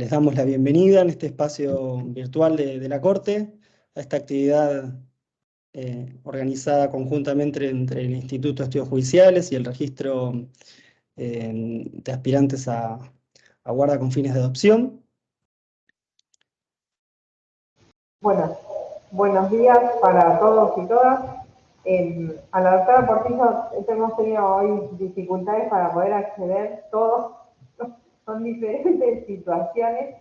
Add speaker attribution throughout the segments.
Speaker 1: Les damos la bienvenida en este espacio virtual de la Corte, a esta actividad organizada conjuntamente entre el Instituto de Estudios Judiciales y el Registro de Aspirantes a Guarda con Fines de Adopción.
Speaker 2: Bueno, buenos días para todos y todas. A la doctora Portillo hemos tenido hoy dificultades para poder acceder, todos son diferentes situaciones.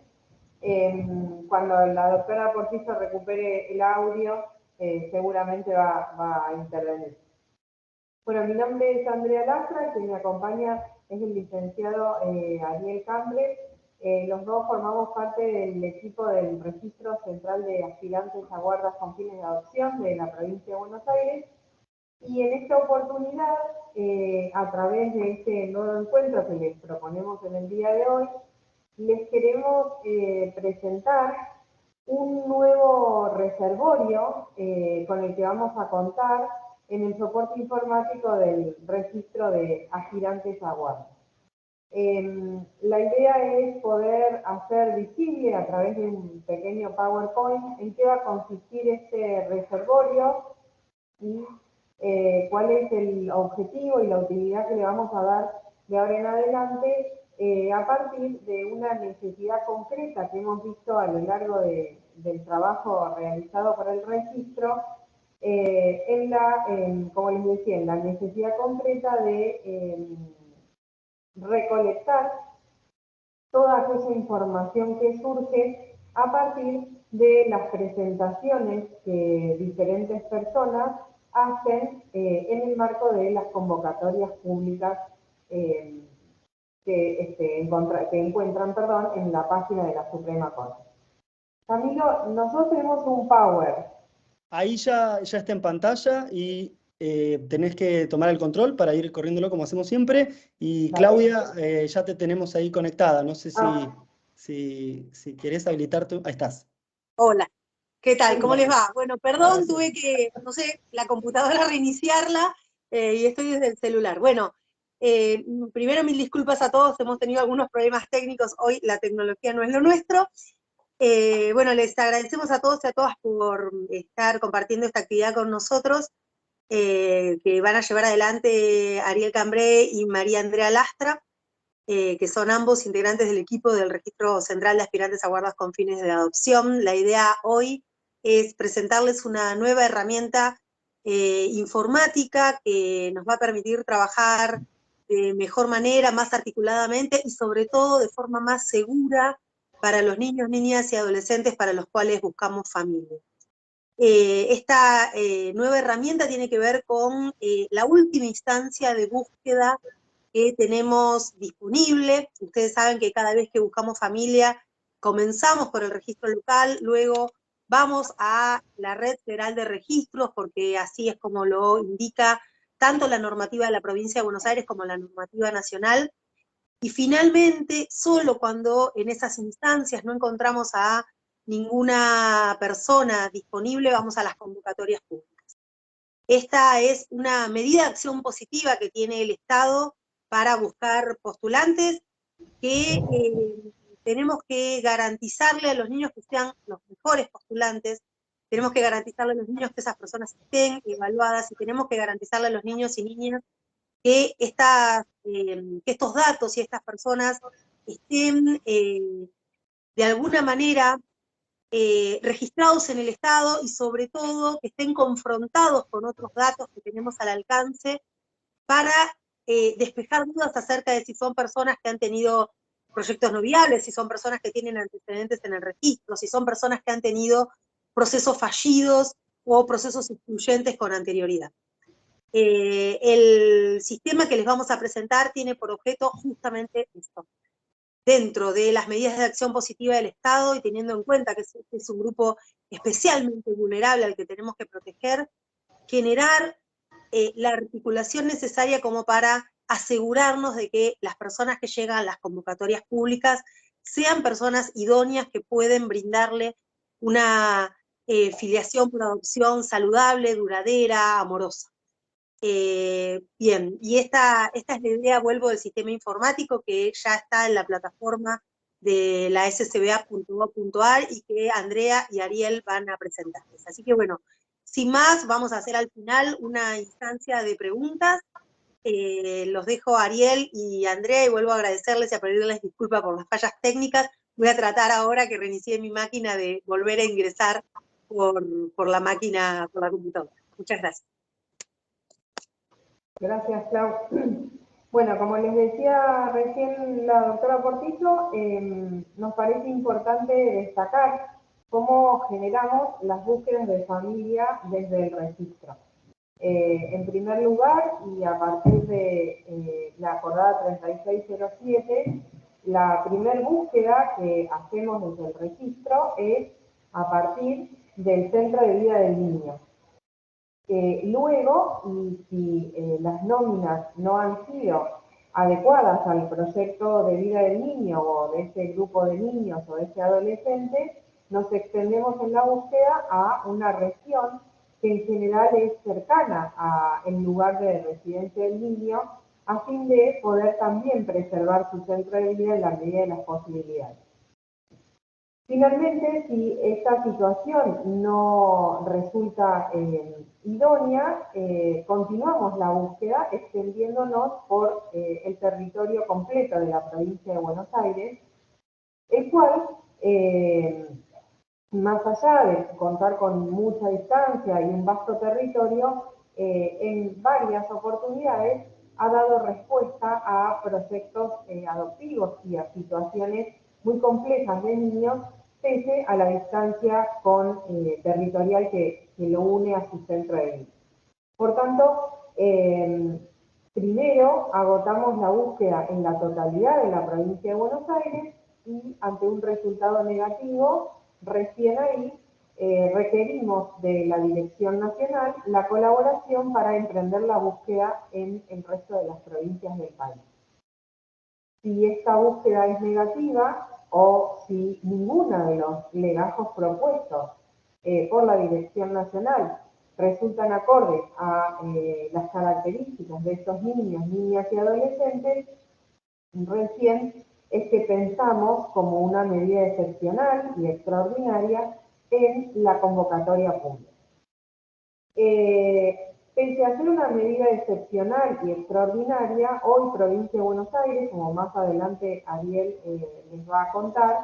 Speaker 2: Cuando la doctora Portillo recupere el audio, seguramente va a intervenir. Bueno, mi nombre es Andrea Lastra, quien me acompaña es el licenciado Ariel Cambre. Los dos formamos parte del equipo del Registro Central de Aspirantes a Guardas con Fines de Adopción de la provincia de Buenos Aires. Y en esta oportunidad, a través de este nuevo encuentro que les proponemos en el día de hoy, les queremos presentar un nuevo reservorio con el que vamos a contar en el soporte informático del registro de aspirantes a guardia. La idea es poder hacer visible a través de un pequeño PowerPoint en qué va a consistir este reservorio y cuál es el objetivo y la utilidad que le vamos a dar de ahora en adelante a partir de una necesidad concreta que hemos visto a lo largo del trabajo realizado por el registro, como les decía, en la necesidad concreta de recolectar toda aquella información que surge a partir de las presentaciones que diferentes personas hacen en el marco de las convocatorias públicas que encuentran en la página de la Suprema Corte. Camilo, nosotros tenemos un Power.
Speaker 1: Ahí ya está en pantalla y tenés que tomar el control para ir corriéndolo como hacemos siempre. Y Claudia, ya te tenemos ahí conectada. No sé si querés habilitar tu... Ahí estás.
Speaker 3: Hola, ¿qué tal? ¿Cómo les va? Bueno, perdón, tuve que, no sé, la computadora reiniciarla y estoy desde el celular. Bueno, primero mil disculpas a todos, hemos tenido algunos problemas técnicos, hoy la tecnología no es lo nuestro. Bueno, les agradecemos a todos y a todas por estar compartiendo esta actividad con nosotros, que van a llevar adelante Ariel Cambré y María Andrea Lastra, que son ambos integrantes del equipo del Registro Central de Aspirantes a Guardas con Fines de Adopción. La idea hoy es presentarles una nueva herramienta informática que nos va a permitir trabajar de mejor manera, más articuladamente y sobre todo de forma más segura para los niños, niñas y adolescentes para los cuales buscamos familia. Esta nueva herramienta tiene que ver con la última instancia de búsqueda que tenemos disponible. Ustedes saben que cada vez que buscamos familia, comenzamos por el registro local, luego vamos a la Red Federal de Registros, porque así es como lo indica tanto la normativa de la provincia de Buenos Aires como la normativa nacional, y finalmente, solo cuando en esas instancias no encontramos a ninguna persona disponible, vamos a las convocatorias públicas. Esta es una medida de acción positiva que tiene el Estado para buscar postulantes, que tenemos que garantizarle a los niños que sean los mejores postulantes, tenemos que garantizarle a los niños que esas personas estén evaluadas, y tenemos que garantizarle a los niños y niñas que estos datos y estas personas estén de alguna manera registrados en el Estado, y sobre todo que estén confrontados con otros datos que tenemos al alcance para despejar dudas acerca de si son personas que han tenido proyectos no viables, si son personas que tienen antecedentes en el registro, si son personas que han tenido procesos fallidos o procesos excluyentes con anterioridad. El sistema que les vamos a presentar tiene por objeto justamente esto. Dentro de las medidas de acción positiva del Estado, y teniendo en cuenta que es un grupo especialmente vulnerable al que tenemos que proteger, generar la articulación necesaria como para asegurarnos de que las personas que llegan a las convocatorias públicas sean personas idóneas que pueden brindarle una filiación por adopción saludable, duradera, amorosa. Bien, y esta es la idea, vuelvo, del sistema informático que ya está en la plataforma de la ssba.gov.ar y que Andrea y Ariel van a presentarles. Así que bueno, sin más, vamos a hacer al final una instancia de preguntas. Los dejo a Ariel y a Andrea y vuelvo a agradecerles y a pedirles disculpas por las fallas técnicas. Voy a tratar ahora que reinicié mi máquina de volver a ingresar por la máquina, por la computadora. Muchas gracias.
Speaker 2: Gracias, Clau. Bueno, como les decía recién la doctora Portillo, nos parece importante destacar cómo generamos las búsquedas de familia desde el registro. En primer lugar, y a partir de la acordada 3607, la primer búsqueda que hacemos desde el registro es a partir del centro de vida del niño. Luego, y si las nóminas no han sido adecuadas al proyecto de vida del niño o de ese grupo de niños o de ese adolescente, nos extendemos en la búsqueda a una región que en general es cercana al lugar de residencia del niño, a fin de poder también preservar su centro de vida en la medida de las posibilidades. Finalmente, si esta situación no resulta idónea, continuamos la búsqueda extendiéndonos por el territorio completo de la provincia de Buenos Aires, el cual, más allá de contar con mucha distancia y un vasto territorio, en varias oportunidades ha dado respuesta a proyectos adoptivos y a situaciones muy complejas de niños, pese a la distancia territorial que lo une a su centro de vida. Por tanto, primero agotamos la búsqueda en la totalidad de la provincia de Buenos Aires y ante un resultado negativo, recién ahí requerimos de la Dirección Nacional la colaboración para emprender la búsqueda en el resto de las provincias del país. Si esta búsqueda es negativa o si ninguna de los legajos propuestos por la Dirección Nacional resultan acordes a las características de estos niños, niñas y adolescentes, recién es que pensamos como una medida excepcional y extraordinaria en la convocatoria pública. Pese a ser una medida excepcional y extraordinaria, hoy Provincia de Buenos Aires, como más adelante Ariel les va a contar,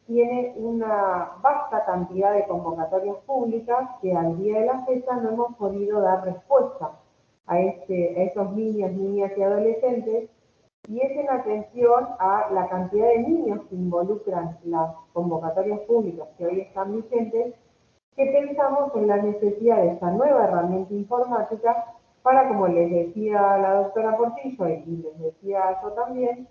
Speaker 2: tiene una vasta cantidad de convocatorias públicas que al día de la fecha no hemos podido dar respuesta a esos niños, niñas y adolescentes, y es en atención a la cantidad de niños que involucran las convocatorias públicas que hoy están vigentes, que pensamos en la necesidad de esta nueva herramienta informática para, como les decía la doctora Portillo y les decía yo también,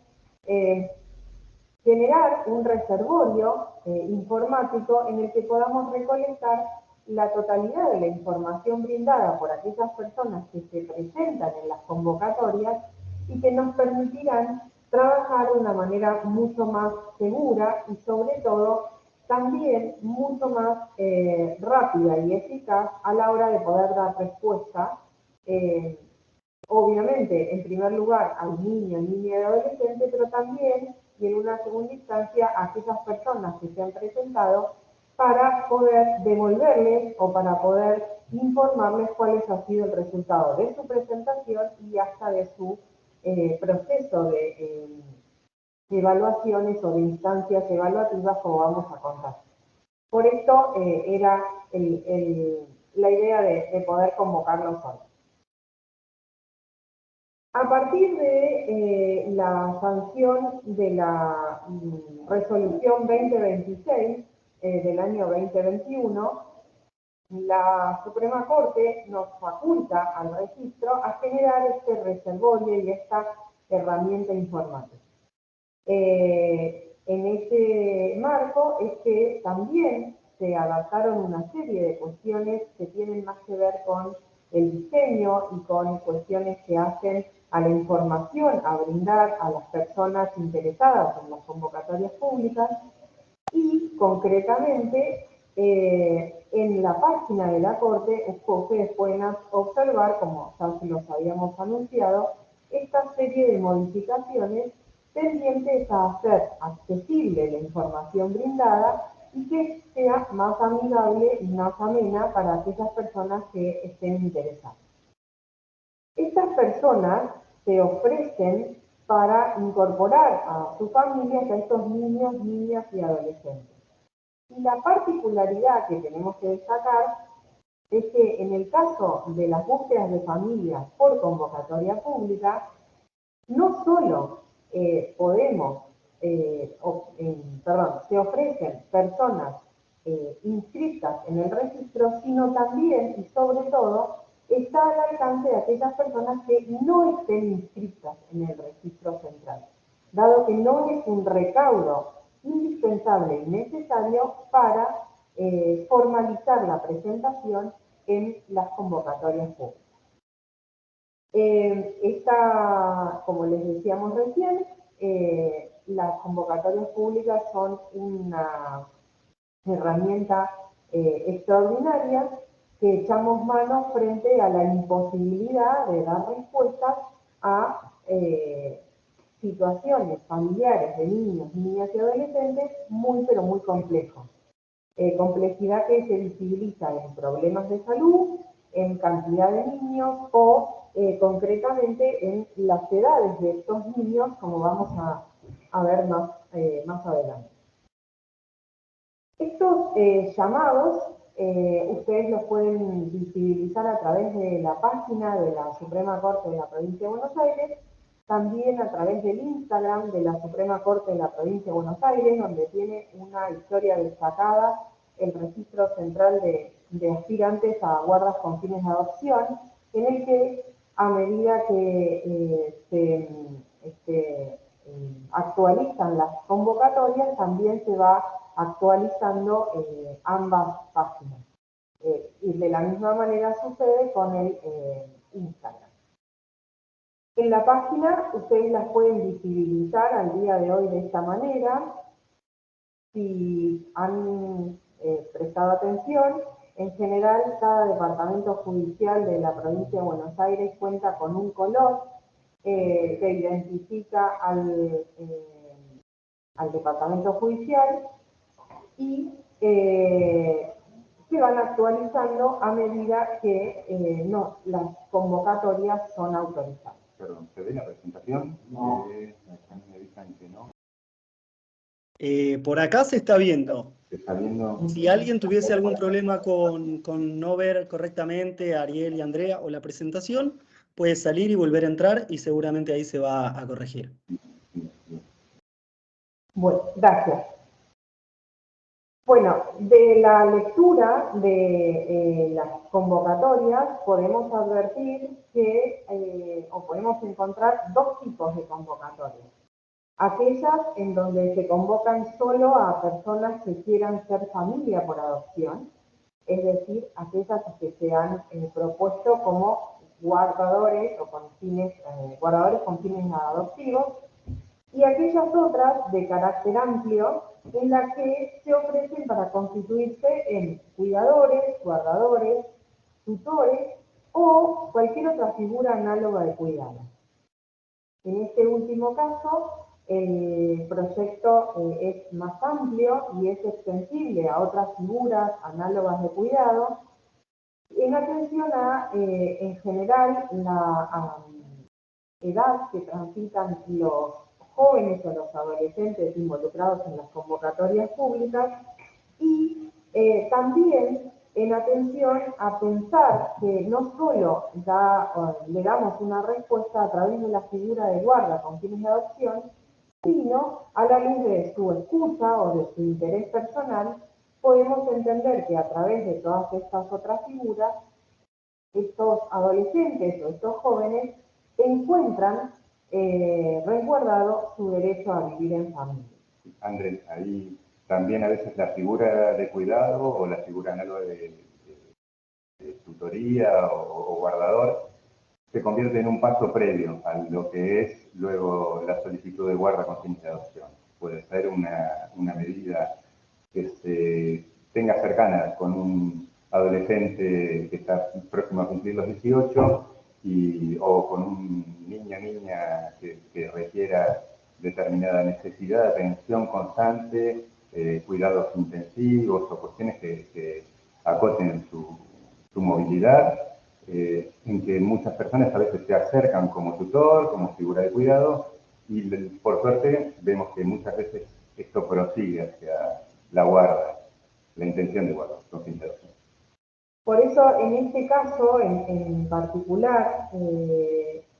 Speaker 2: generar un reservorio informático en el que podamos recolectar la totalidad de la información brindada por aquellas personas que se presentan en las convocatorias y que nos permitirán trabajar de una manera mucho más segura y sobre todo también mucho más rápida y eficaz a la hora de poder dar respuesta, obviamente, en primer lugar, al niño, niña y adolescente, pero también, y en una segunda instancia, a aquellas personas que se han presentado para poder devolverles o para poder informarles cuál ha sido el resultado de su presentación y hasta de su proceso de evaluaciones o de instancias evaluativas, como vamos a contar. Por esto era la idea de poder convocarlos hoy. A partir de la sanción de la resolución 2026 del año 2021, la Suprema Corte nos faculta al registro a generar este reservorio y esta herramienta informática. En ese marco es que también se adaptaron una serie de cuestiones que tienen más que ver con el diseño y con cuestiones que hacen a la información a brindar a las personas interesadas en las convocatorias públicas y concretamente en la página de la Corte ustedes pueden observar, como ya se los habíamos anunciado, esta serie de modificaciones tendientes a hacer accesible la información brindada y que sea más amigable y más amena para aquellas personas que estén interesadas. Estas personas se ofrecen para incorporar a sus familias a estos niños, niñas y adolescentes. Y la particularidad que tenemos que destacar es que en el caso de las búsquedas de familias por convocatoria pública, no solo se ofrecen personas inscritas en el registro, sino también y sobre todo está al alcance de aquellas personas que no estén inscritas en el registro central, dado que no es un recaudo indispensable y necesario para formalizar la presentación en las convocatorias públicas. Como les decíamos recién, las convocatorias públicas son una herramienta extraordinaria que echamos mano frente a la imposibilidad de dar respuestas a situaciones familiares de niños, niñas y adolescentes muy, pero muy complejos. Complejidad que se visibiliza en problemas de salud, en cantidad de niños o concretamente en las edades de estos niños, como vamos a ver más adelante. Estos llamados ustedes los pueden visibilizar a través de la página de la Suprema Corte de la Provincia de Buenos Aires, también a través del Instagram de la Suprema Corte de la Provincia de Buenos Aires, donde tiene una historia destacada el registro central de aspirantes a guardas con fines de adopción, en el que a medida que se actualizan las convocatorias, también se va actualizando ambas páginas. Y de la misma manera sucede con el Instagram. En la página ustedes las pueden visibilizar al día de hoy de esta manera. Si han prestado atención, en general cada departamento judicial de la provincia de Buenos Aires cuenta con un color que identifica al departamento judicial y se van actualizando a medida que las convocatorias son autorizadas.
Speaker 4: Perdón, ¿se ve la presentación? No. Me avisan que no.
Speaker 1: Por acá se está viendo.
Speaker 4: ¿Se está viendo?
Speaker 1: Si alguien tuviese algún problema con no ver correctamente a Ariel y Andrea o la presentación, puede salir y volver a entrar y seguramente ahí se va a corregir.
Speaker 2: Bueno, gracias. Bueno, de la lectura de las convocatorias podemos advertir que, o podemos encontrar dos tipos de convocatorias. Aquellas en donde se convocan solo a personas que quieran ser familia por adopción, es decir, aquellas que se han propuesto como guardadores o guardadores con fines adoptivos, y aquellas otras de carácter amplio en las que se ofrecen para constituirse en cuidadores, guardadores, tutores o cualquier otra figura análoga de cuidado. En este último caso, el proyecto es más amplio y es extensible a otras figuras análogas de cuidado, en atención a, en general, la edad que transitan los jóvenes o los adolescentes involucrados en las convocatorias públicas y también en atención a pensar que no solo le damos una respuesta a través de la figura de guarda con fines de adopción, sino a la luz de su escucha o de su interés personal, podemos entender que a través de todas estas otras figuras, estos adolescentes o estos jóvenes encuentran resguardado su derecho a vivir en familia.
Speaker 4: Andrés, ahí también a veces la figura de cuidado o la figura análoga de tutoría o guardador se convierte en un paso previo a lo que es luego la solicitud de guarda con fines de adopción. Puede ser una medida que se tenga cercana con un adolescente que está próximo a cumplir los 18 o con un niña que requiera determinada necesidad de atención constante, cuidados intensivos o cuestiones que acoten su movilidad, en que muchas personas a veces se acercan como tutor, como figura de cuidado, y por suerte vemos que muchas veces esto prosigue hacia la guarda, la intención de guarda, con fin de adopción.
Speaker 2: Por eso, en este caso en particular,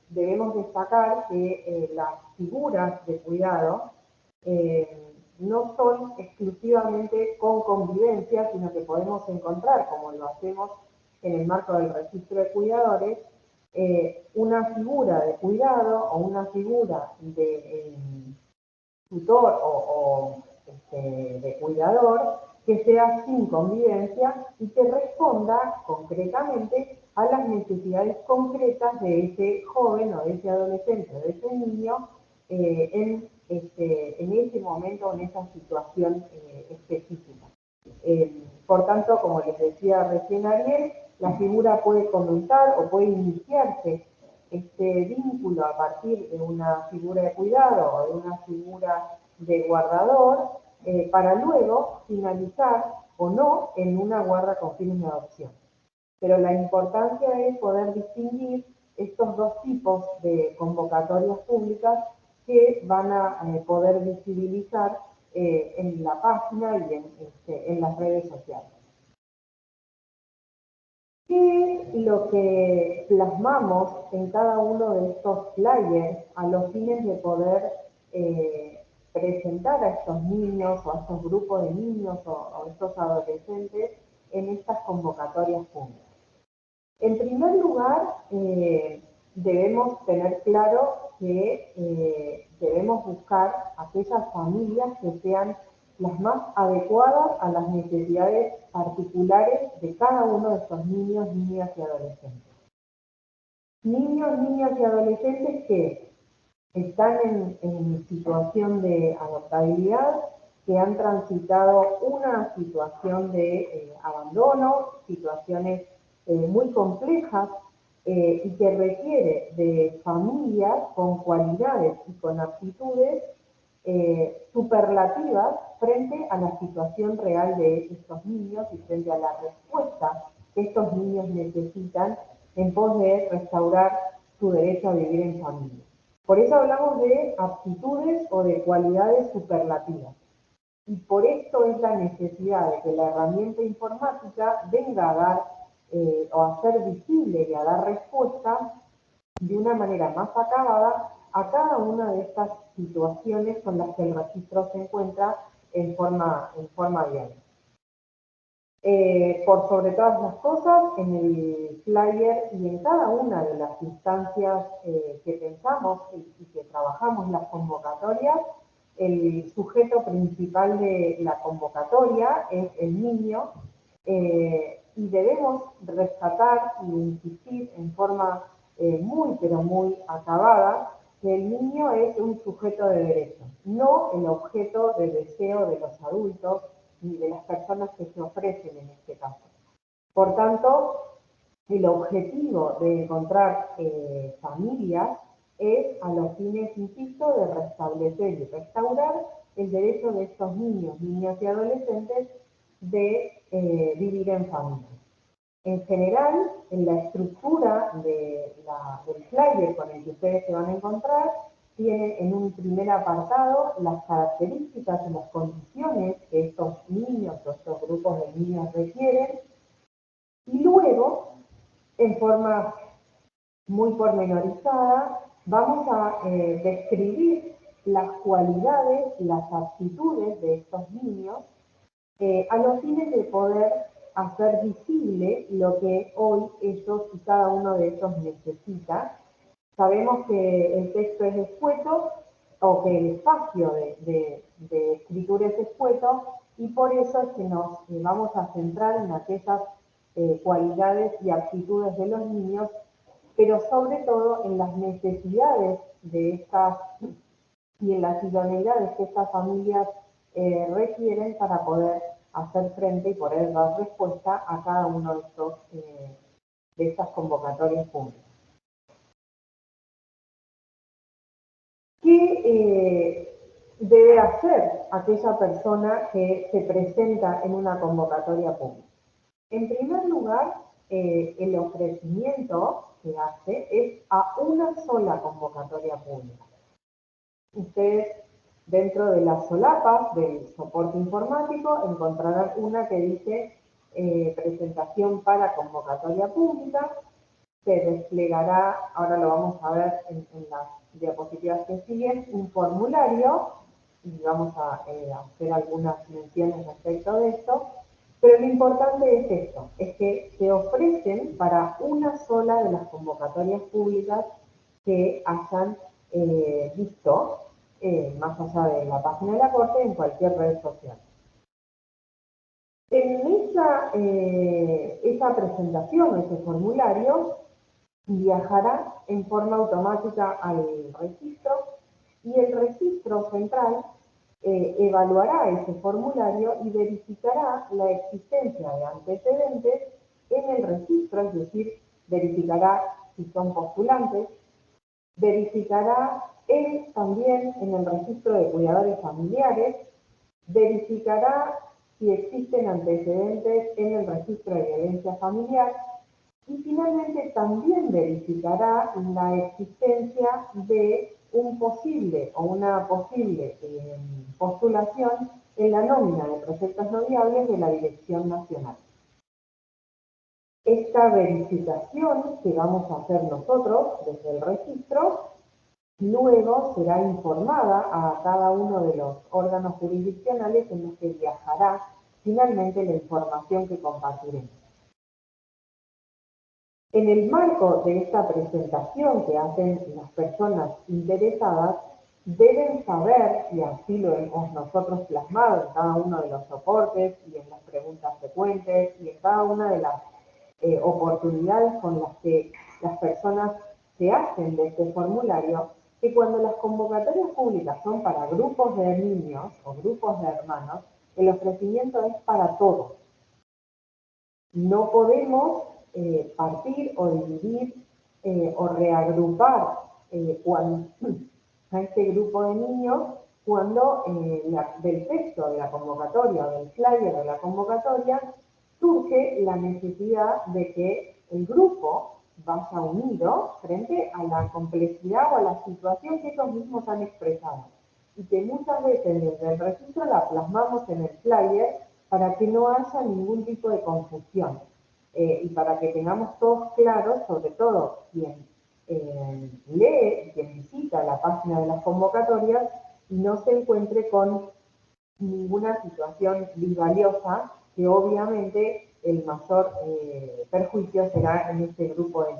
Speaker 2: debemos destacar que las figuras de cuidado no son exclusivamente con convivencia, sino que podemos encontrar, como lo hacemos en el marco del registro de cuidadores, una figura de cuidado o una figura de tutor o de cuidador que sea sin convivencia y que responda concretamente a las necesidades concretas de ese joven o de ese adolescente o de ese niño en ese momento, en esa situación específica. Por tanto, como les decía recién Ariel, la figura puede comenzar o puede iniciarse este vínculo a partir de una figura de cuidado o de una figura de guardador para luego finalizar o no en una guarda con fines de adopción. Pero la importancia es poder distinguir estos dos tipos de convocatorias públicas que van a poder visibilizar en la página y en las redes sociales. ¿Qué es lo que plasmamos en cada uno de estos flyers a los fines de poder presentar a estos niños o a estos grupos de niños o estos adolescentes en estas convocatorias públicas? En primer lugar, debemos tener claro que debemos buscar aquellas familias que sean las más adecuadas a las necesidades particulares de cada uno de estos niños, niñas y adolescentes. Niños, niñas y adolescentes que están en situación de adoptabilidad, que han transitado una situación de abandono, situaciones muy complejas y que requiere de familias con cualidades y con aptitudes superlativas frente a la situación real de estos niños y frente a la respuesta que estos niños necesitan en pos de restaurar su derecho a vivir en familia. Por eso hablamos de aptitudes o de cualidades superlativas. Y por esto es la necesidad de que la herramienta informática venga a dar o a hacer visible y a dar respuesta de una manera más acabada a cada una de estas situaciones con las que el registro se encuentra en forma diaria. Por sobre todas las cosas, en el flyer y en cada una de las instancias que pensamos y que trabajamos las convocatorias, el sujeto principal de la convocatoria es el niño y debemos rescatar y insistir en forma muy pero muy acabada que el niño es un sujeto de derecho, no el objeto de deseo de los adultos ni de las personas que se ofrecen en este caso. Por tanto, el objetivo de encontrar familias es a los fines, insisto, de restablecer y restaurar el derecho de estos niños, niñas y adolescentes de vivir en familia. En general, en la estructura del flyer con el que ustedes se van a encontrar, tiene en un primer apartado las características y las condiciones que estos niños o estos grupos de niños requieren, y luego, en forma muy pormenorizada, vamos a describir las cualidades, las aptitudes de estos niños a los fines de poder hacer visible lo que hoy ellos y cada uno de ellos necesita. Sabemos que el texto es escueto o que el espacio de escritura es escueto y por eso es que nos vamos a centrar en aquellas cualidades y aptitudes de los niños, pero sobre todo en las necesidades de estas y en las idoneidades que estas familias requieren para poder hacer frente y poder dar respuesta a cada uno de estas convocatorias públicas. ¿Qué ¿qué debe hacer aquella persona que se presenta en una convocatoria pública? En primer lugar, el ofrecimiento que hace es a una sola convocatoria pública. Ustedes, dentro de las solapas del soporte informático, encontrarán una que dice presentación para convocatoria pública. Se desplegará, ahora lo vamos a ver en las diapositivas que siguen, un formulario, y vamos a hacer algunas menciones respecto de esto, pero lo importante es esto, es que se ofrecen para una sola de las convocatorias públicas que hayan visto, más allá de la página de la Corte, en cualquier red social. En esa presentación, ese formulario, viajará en forma automática al registro y el registro central evaluará ese formulario y verificará la existencia de antecedentes en el registro, es decir, verificará si son postulantes, verificará también en el registro de cuidadores familiares, verificará si existen antecedentes en el registro de violencia familiar y finalmente también verificará la existencia de un posible o una posible postulación en la nómina de proyectos no viables de la Dirección Nacional. Esta verificación que vamos a hacer nosotros desde el registro, luego será informada a cada uno de los órganos jurisdiccionales en los que viajará finalmente la información que compartiremos. En el marco de esta presentación que hacen las personas interesadas, deben saber, y así lo hemos nosotros plasmado en cada uno de los soportes y en las preguntas frecuentes y en cada una de las oportunidades con las que las personas se hacen de este formulario, que cuando las convocatorias públicas son para grupos de niños o grupos de hermanos, el ofrecimiento es para todos. No podemos partir o dividir o reagrupar a este grupo de niños cuando del texto de la convocatoria o del flyer de la convocatoria surge la necesidad de que el grupo vaya unido frente a la complejidad o a la situación que ellos mismos han expresado y que muchas veces desde el registro la plasmamos en el flyer para que no haya ningún tipo de confusión y para que tengamos todos claros, sobre todo quien lee, quien visita la página de las convocatorias y no se encuentre con ninguna situación disvaliosa, que obviamente el mayor perjuicio será en este grupo de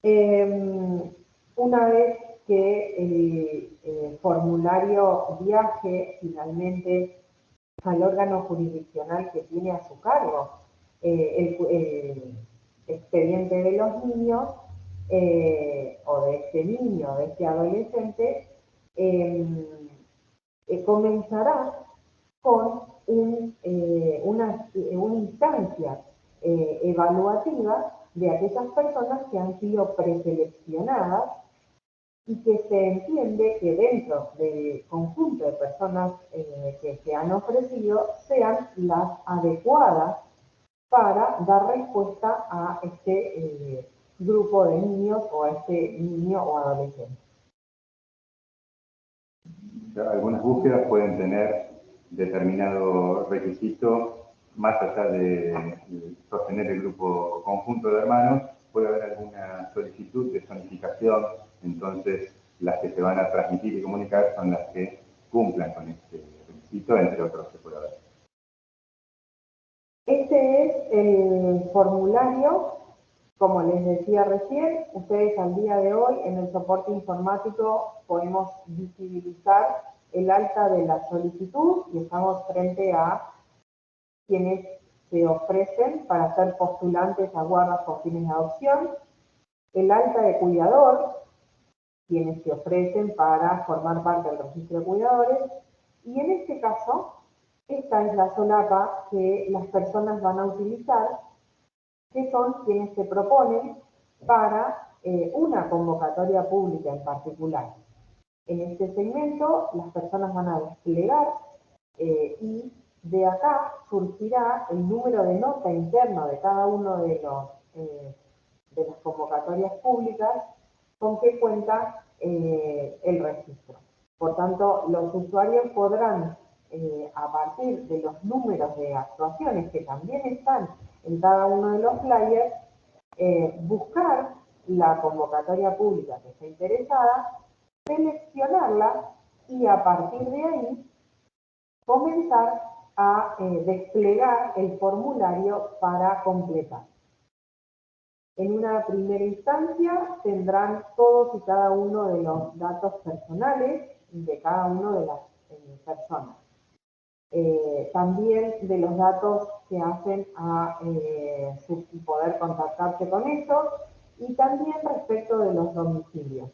Speaker 2: niños. Una vez que el formulario viaje finalmente al órgano jurisdiccional que tiene a su cargo el expediente de los niños o de este niño, de este adolescente, comenzará con una instancia evaluativa de aquellas personas que han sido preseleccionadas y que se entiende que dentro del conjunto de personas que se han ofrecido sean las adecuadas para dar respuesta a este grupo de niños o a este niño o adolescente.
Speaker 4: Algunas búsquedas pueden tener determinado requisito, más allá de sostener el grupo conjunto de hermanos, puede haber alguna solicitud de zonificación, entonces las que se van a transmitir y comunicar son las que cumplan con este requisito, entre otros que puede haber.
Speaker 2: Este es el formulario, como les decía recién, ustedes al día de hoy en el soporte informático podemos visibilizar el alta de la solicitud y estamos frente a quienes se ofrecen para ser postulantes a guardas con fines de adopción, el alta de cuidador, quienes se ofrecen para formar parte del registro de cuidadores, y en este caso, esta es la solapa que las personas van a utilizar, que son quienes se proponen para una convocatoria pública en particular. En este segmento las personas van a desplegar y de acá surgirá el número de nota interno de cada uno de las convocatorias públicas con que cuenta el registro. Por tanto, los usuarios podrán, a partir de los números de actuaciones que también están en cada uno de los flyers, buscar la convocatoria pública que esté interesada, seleccionarla y a partir de ahí comenzar a desplegar el formulario para completar. En una primera instancia tendrán todos y cada uno de los datos personales de cada una de las personas. También de los datos que hacen a poder contactarse con ellos y también respecto de los domicilios.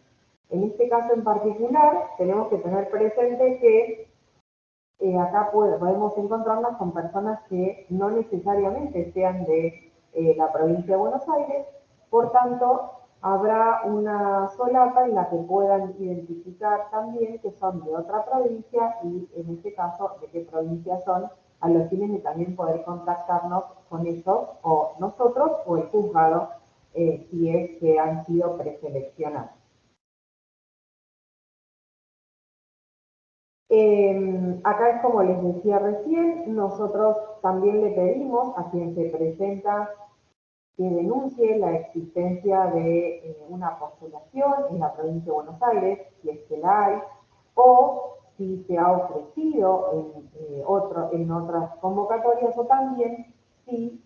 Speaker 2: En este caso en particular tenemos que tener presente que acá podemos encontrarnos con personas que no necesariamente sean de la provincia de Buenos Aires, por tanto, habrá una solapa en la que puedan identificar también que son de otra provincia y en este caso de qué provincia son, a los fines de también poder contactarnos con ellos o nosotros o el juzgado si es que han sido preseleccionados. Acá es como les decía recién, nosotros también le pedimos a quien se presenta que denuncie la existencia de una postulación en la provincia de Buenos Aires, si es que la hay, o si se ha ofrecido en otras convocatorias, o también si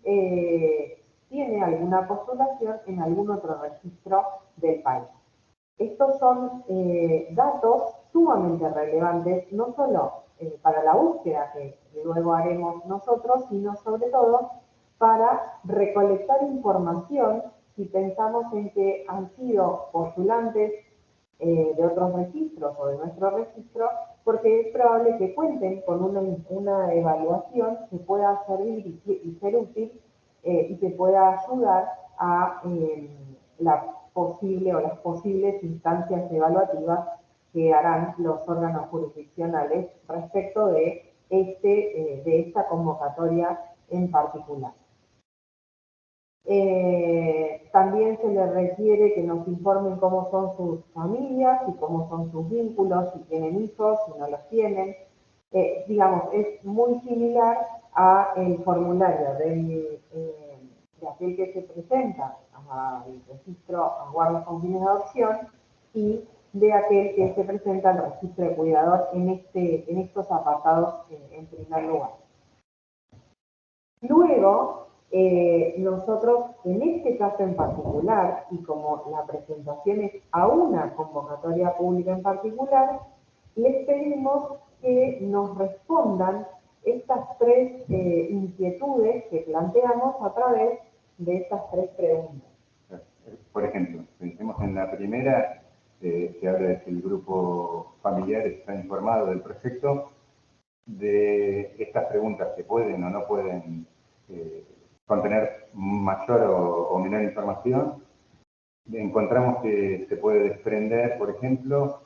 Speaker 2: tiene alguna postulación en algún otro registro del país. Estos son datos sumamente relevantes, no solo para la búsqueda que luego haremos nosotros, sino sobre todo para recolectar información si pensamos en que han sido postulantes de otros registros o de nuestro registro, porque es probable que cuenten con una evaluación que pueda servir y ser útil y que pueda ayudar a la posible o las posibles instancias evaluativas que harán los órganos jurisdiccionales respecto de esta convocatoria en particular. También se les requiere que nos informen cómo son sus familias y cómo son sus vínculos, si tienen hijos, si no los tienen. Digamos, es muy similar al formulario de aquel que se presenta al registro a guardas con fines de adopción y de aquel que se presenta al registro de cuidador en estos apartados en primer lugar. Luego, nosotros, en este caso en particular, y como la presentación es a una convocatoria pública en particular, les pedimos que nos respondan estas tres inquietudes que planteamos a través de estas tres preguntas.
Speaker 4: Por ejemplo, pensemos en la primera, que habla de si el grupo familiar está informado del proyecto, de estas preguntas que pueden o no pueden contener mayor o menor información. Encontramos que se puede desprender, por ejemplo,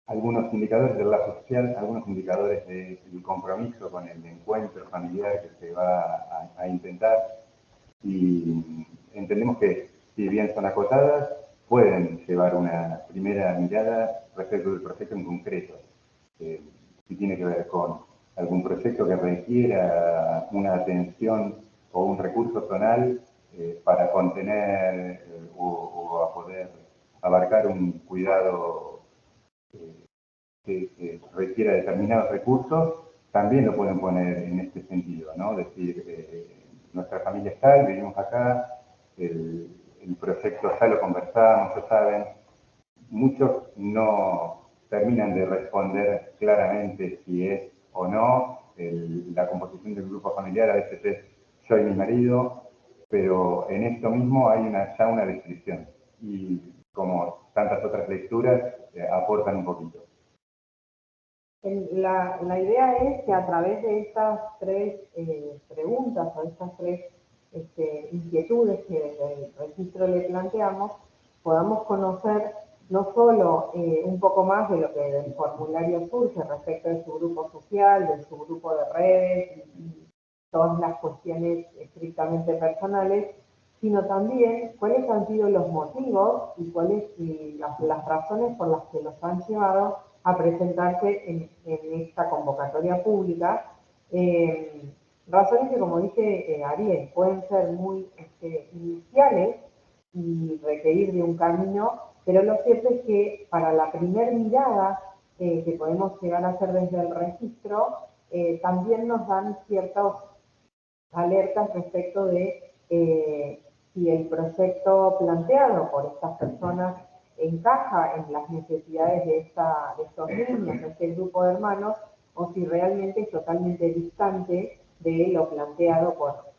Speaker 4: algunos indicadores del lazo social, algunos indicadores del compromiso con el encuentro familiar que se va a intentar, y entendemos que, si bien son acotadas, pueden llevar una primera mirada respecto del proyecto en concreto. Si tiene que ver con algún proyecto que requiera una atención o un recurso zonal para contener o a poder abarcar un cuidado que requiera determinados recursos, también lo pueden poner en este sentido, ¿no? Decir, nuestra familia es tal, vivimos acá, el proyecto ya lo conversamos, ya saben. Muchos no terminan de responder claramente si es o no. La composición del grupo familiar a veces es yo y mi marido, pero en esto mismo hay ya una descripción. Y como tantas otras lecturas, aportan un poquito.
Speaker 2: La idea es que a través de estas tres preguntas o estas tres inquietudes que desde el registro le planteamos, podamos conocer no solo un poco más de lo que del formulario surge respecto de su grupo social, de su grupo de redes y todas las cuestiones estrictamente personales, sino también cuáles han sido los motivos y cuáles las razones por las que los han llevado a presentarse en esta convocatoria pública. Razones que, como dice Ariel, pueden ser muy iniciales y requerir de un camino, pero lo cierto es que para la primer mirada que podemos llegar a hacer desde el registro, también nos dan ciertas alertas respecto de si el proyecto planteado por estas personas encaja en las necesidades de estos niños, de este grupo de hermanos, o si realmente es totalmente distante de lo planteado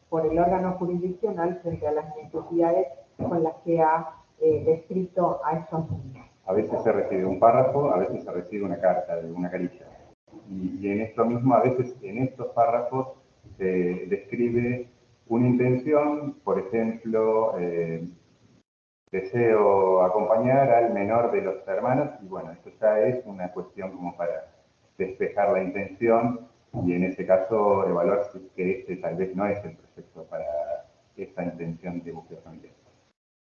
Speaker 2: por el órgano jurisdiccional frente a las necesidades con las que ha descrito a estos niños.
Speaker 4: A veces se recibe un párrafo, a veces se recibe una carta, una carilla. Y en esto mismo, a veces en estos párrafos se describe una intención, por ejemplo, deseo acompañar al menor de los hermanos, y bueno, esto ya es una cuestión como para despejar la intención, y en ese caso evaluar si que este tal vez no es el proyecto para esta intención de búsqueda familiar.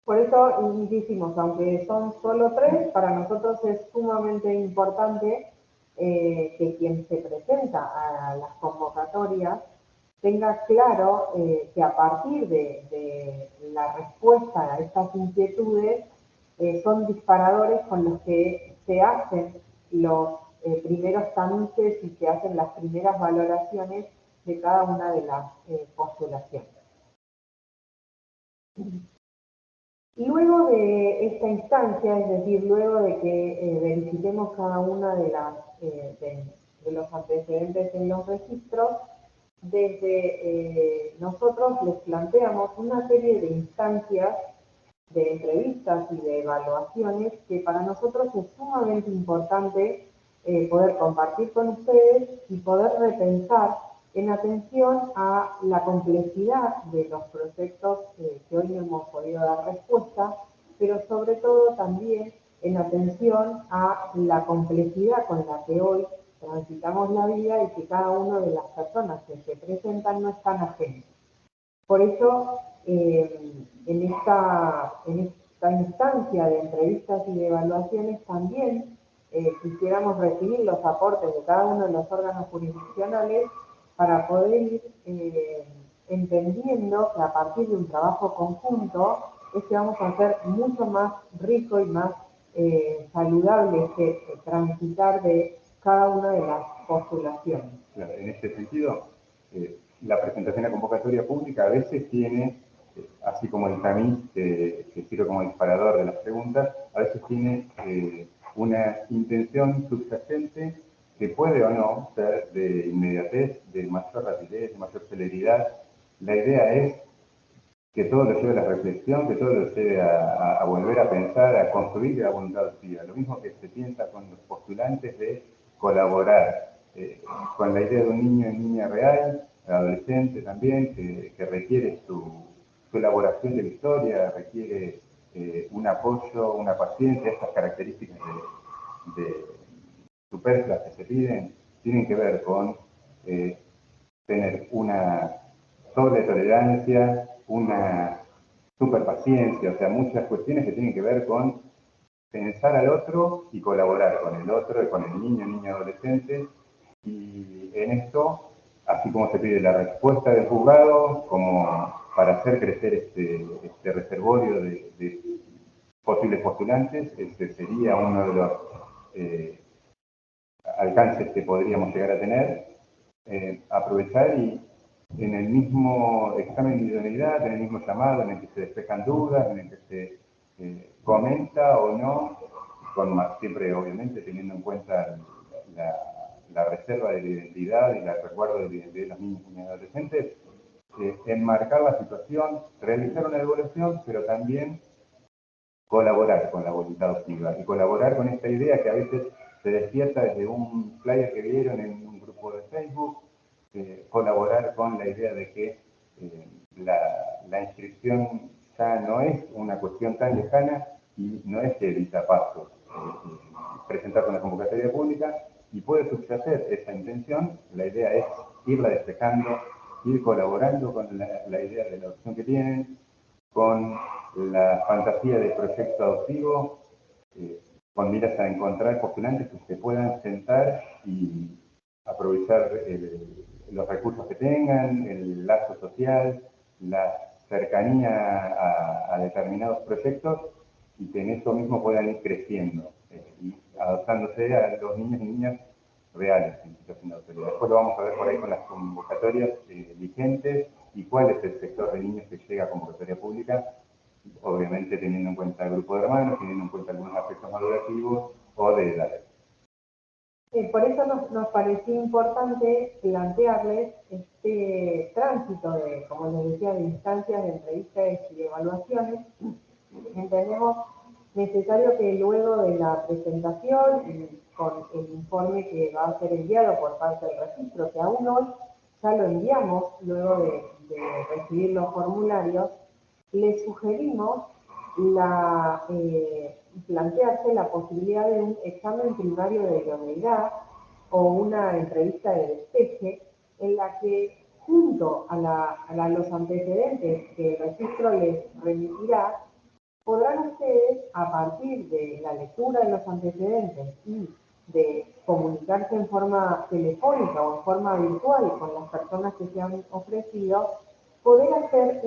Speaker 2: Por eso insistimos, aunque son solo 3, para nosotros es sumamente importante que quien se presenta a las convocatorias tenga claro que a partir de la respuesta a estas inquietudes son disparadores con los que se hacen los primeros trámites y se hacen las primeras valoraciones de cada una de las postulaciones. Luego de esta instancia, es decir, luego de que verifiquemos cada una de los antecedentes en los registros, desde nosotros les planteamos una serie de instancias de entrevistas y de evaluaciones que para nosotros es sumamente importante poder compartir con ustedes y poder repensar en atención a la complejidad de los proyectos que hoy no hemos podido dar respuesta, pero sobre todo también en atención a la complejidad con la que hoy transitamos la vida y que cada una de las personas que se presentan no están ajenas. Por eso, en esta instancia de entrevistas y de evaluaciones también quisiéramos recibir los aportes de cada uno de los órganos jurisdiccionales para poder ir entendiendo que a partir de un trabajo conjunto es que vamos a hacer mucho más rico y más saludable este transitar de cada una de las postulaciones.
Speaker 4: Claro, en este sentido, la presentación a convocatoria pública a veces tiene, así como el tamiz que sirve como disparador de las preguntas, a veces tiene una intención subyacente que puede o no ser de inmediatez, de mayor rapidez, de mayor celeridad. La idea es que todo lo lleve a la reflexión, que todo lo lleve a volver a pensar, a construir la voluntad activa. Lo mismo que se piensa con los postulantes de colaborar con la idea de un niño y niña real, adolescente también, que requiere su elaboración de la historia, requiere un apoyo, una paciencia, estas características de superfluas que se piden, tienen que ver con tener una doble tolerancia, una superpaciencia, o sea, muchas cuestiones que tienen que ver con pensar al otro y colaborar con el otro, con el niño, niña, adolescente, y en esto, así como se pide la respuesta del juzgado, como para hacer crecer este reservorio de posibles postulantes, ese sería uno de los alcances que podríamos llegar a tener, aprovechar y en el mismo examen de idoneidad, en el mismo llamado en el que se despejan dudas, en el que se comenta o no, siempre obviamente teniendo en cuenta la reserva de la identidad y el resguardo de la identidad de los niños y adolescentes, enmarcar la situación, realizar una evaluación, pero también colaborar con la voluntad activa y colaborar con esta idea que a veces se despierta desde un flyer que vieron en un grupo de Facebook, colaborar con la idea de que la inscripción ya no es una cuestión tan lejana y no es que evita pasos presentarse una convocatoria pública, y puede subyacer esa intención. La idea es irla despejando, ir colaborando con la idea de la opción que tienen, con la fantasía de proyecto adoptivo, con miras a encontrar postulantes que se puedan sentar y aprovechar los recursos que tengan, el lazo social, la cercanía a determinados proyectos, y que en eso mismo puedan ir creciendo y adaptándose a los niños y niñas reales en situación de autoridad. Después lo vamos a ver por ahí con las convocatorias vigentes y cuál es el sector de niños que llega a convocatoria pública, obviamente teniendo en cuenta el grupo de hermanos, teniendo en cuenta algunos aspectos madurativos o de edades.
Speaker 2: Por eso nos pareció importante plantearles este tránsito de, como les decía, de instancias de entrevistas y de evaluaciones. Entendemos necesario que luego de la presentación y con el informe que va a ser enviado por parte del registro, que aún hoy ya lo enviamos luego de recibir los formularios, les sugerimos plantearse la posibilidad de un examen primario de idoneidad o una entrevista de despeje en la que, junto a los antecedentes que el registro les remitirá, podrán ustedes, a partir de la lectura de los antecedentes y de comunicarse en forma telefónica o en forma virtual con las personas que se han ofrecido, poder hacer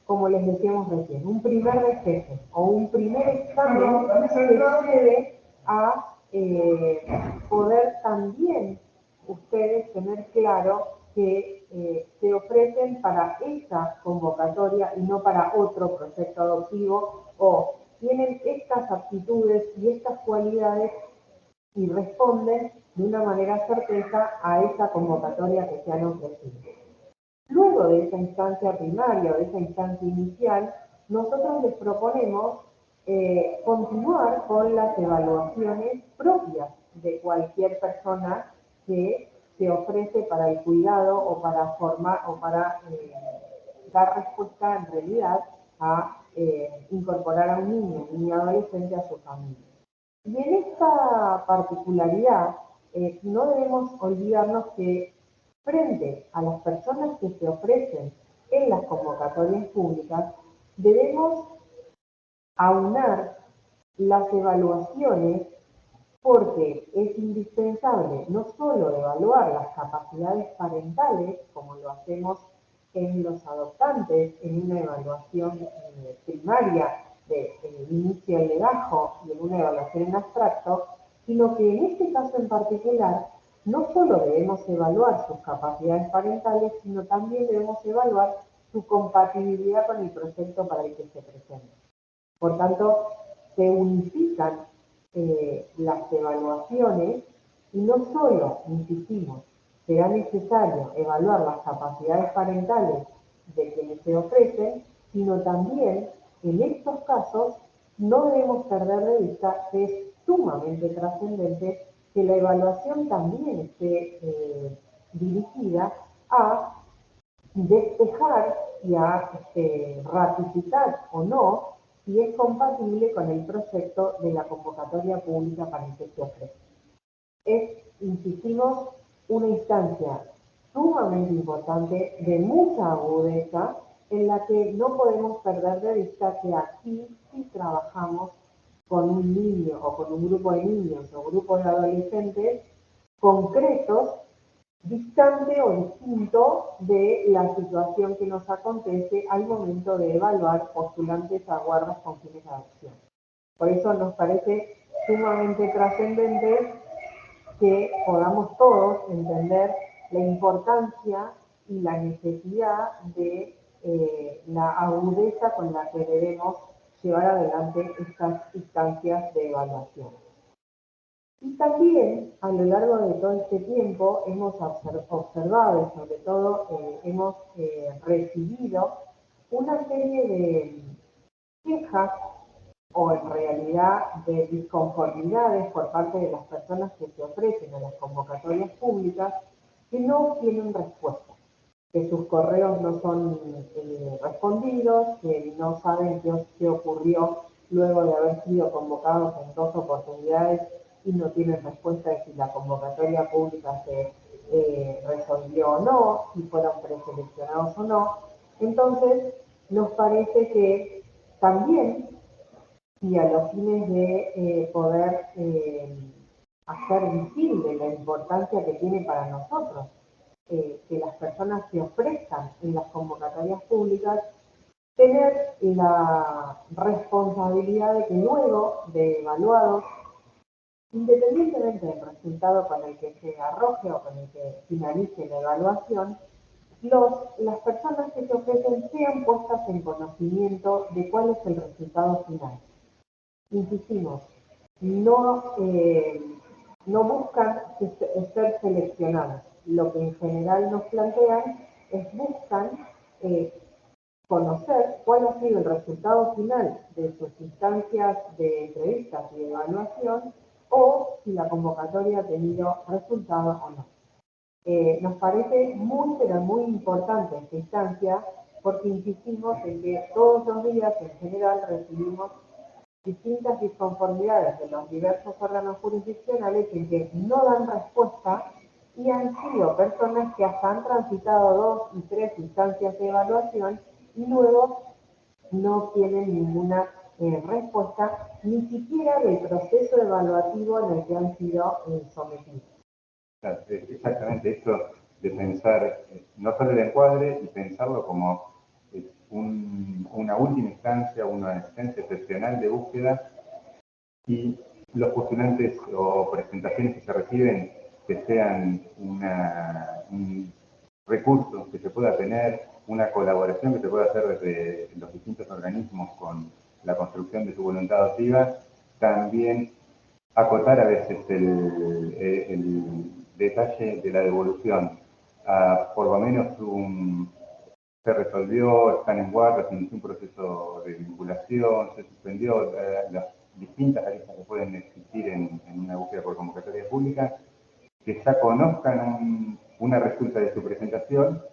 Speaker 2: como les decíamos recién, un primer despeje o un primer examen que lleve a poder también ustedes tener claro que se ofrecen para esa convocatoria y no para otro proyecto adoptivo, o tienen estas aptitudes y estas cualidades y responden de una manera certeza a esa convocatoria que se han ofrecido. Luego de esa instancia primaria o de esa instancia inicial, nosotros les proponemos continuar con las evaluaciones propias de cualquier persona que se ofrece para el cuidado o para formar o para dar respuesta en realidad a incorporar a un niño, un niño adolescente a su familia. Y en esta particularidad no debemos olvidarnos que frente a las personas que se ofrecen en las convocatorias públicas, debemos aunar las evaluaciones, porque es indispensable no solo evaluar las capacidades parentales, como lo hacemos en los adoptantes, en una evaluación primaria de inicio al legajo y en una evaluación en abstracto, sino que en este caso en particular no solo debemos evaluar sus capacidades parentales, sino también debemos evaluar su compatibilidad con el proyecto para el que se presenta. Por tanto, se unifican las evaluaciones y no solo, insistimos, será necesario evaluar las capacidades parentales de quienes se ofrecen, sino también, en estos casos, no debemos perder de vista que es sumamente trascendente que la evaluación también esté dirigida a despejar y a ratificar o no si es compatible con el proyecto de la convocatoria pública para el que se ofrece. Es, insistimos, una instancia sumamente importante, de mucha agudeza, en la que no podemos perder de vista que aquí sí trabajamos con un niño o con un grupo de niños o grupo de adolescentes concretos, distante o distinto de la situación que nos acontece al momento de evaluar postulantes a guardas con fines de adopción. Por eso nos parece sumamente trascendente que podamos todos entender la importancia y la necesidad de la agudeza con la que debemos llevar adelante estas instancias de evaluación. Y también, a lo largo de todo este tiempo, hemos observado y sobre todo hemos recibido una serie de quejas o en realidad de disconformidades por parte de las personas que se ofrecen a las convocatorias públicas que no tienen respuesta, que sus correos no son respondidos, que no saben qué ocurrió luego de haber sido convocados en 2 oportunidades y no tienen respuesta de si la convocatoria pública se resolvió o no, si fueron preseleccionados o no. Entonces, nos parece que también, y a los fines de poder hacer visible la importancia que tiene para nosotros que las personas se ofrezcan en las convocatorias públicas, tener la responsabilidad de que luego de evaluados, independientemente del resultado con el que se arroje o con el que finalice la evaluación, las personas que se ofrecen sean puestas en conocimiento de cuál es el resultado final. Insistimos, no buscan ser seleccionados. Lo que en general nos plantean es buscan conocer cuál ha sido el resultado final de sus instancias de entrevistas y de evaluación o si la convocatoria ha tenido resultado o no. Nos parece muy, pero muy importante esta instancia porque insistimos en que todos los días en general recibimos distintas disconformidades de los diversos órganos jurisdiccionales en que no dan respuesta y han sido personas que hasta han transitado 2 y 3 instancias de evaluación y luego no tienen ninguna respuesta, ni siquiera del proceso evaluativo en el que han sido sometidos.
Speaker 4: Exactamente, esto de pensar no solo el encuadre y pensarlo como una última instancia, una instancia excepcional de búsqueda y los postulantes o presentaciones que se reciben que sean un recurso que se pueda tener, una colaboración que se pueda hacer desde los distintos organismos con la construcción de su voluntad adoptiva, también acotar a veces el detalle de la devolución. Por lo menos se resolvió, están en guardia, se inició un proceso de vinculación, se suspendió las distintas aristas que pueden existir en una búsqueda por convocatoria pública, que ya conozcan una resulta de su presentación,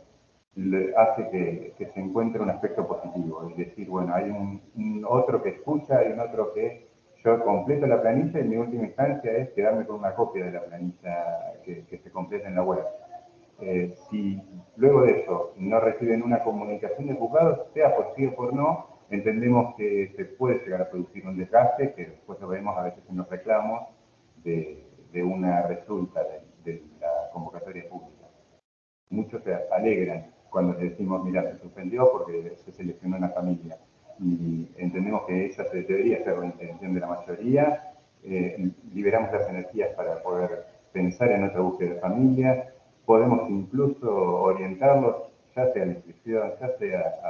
Speaker 4: hace que se encuentre un aspecto positivo. Es decir, bueno, hay un otro que escucha, hay un otro que yo completo la planilla y mi última instancia es quedarme con una copia de la planilla que se completa en la web. Si luego de eso no reciben una comunicación de juzgados, sea por sí o por no, entendemos que se puede llegar a producir un desgaste, que después lo vemos a veces en los reclamos de una resulta de la convocatoria pública. Muchos se alegran cuando les decimos, mira, se suspendió porque se seleccionó una familia. Y entendemos que esa debería ser la intención de la mayoría. Liberamos las energías para poder pensar en otra búsqueda de familia. Podemos incluso orientarlos, ya sea a la inscripción, ya sea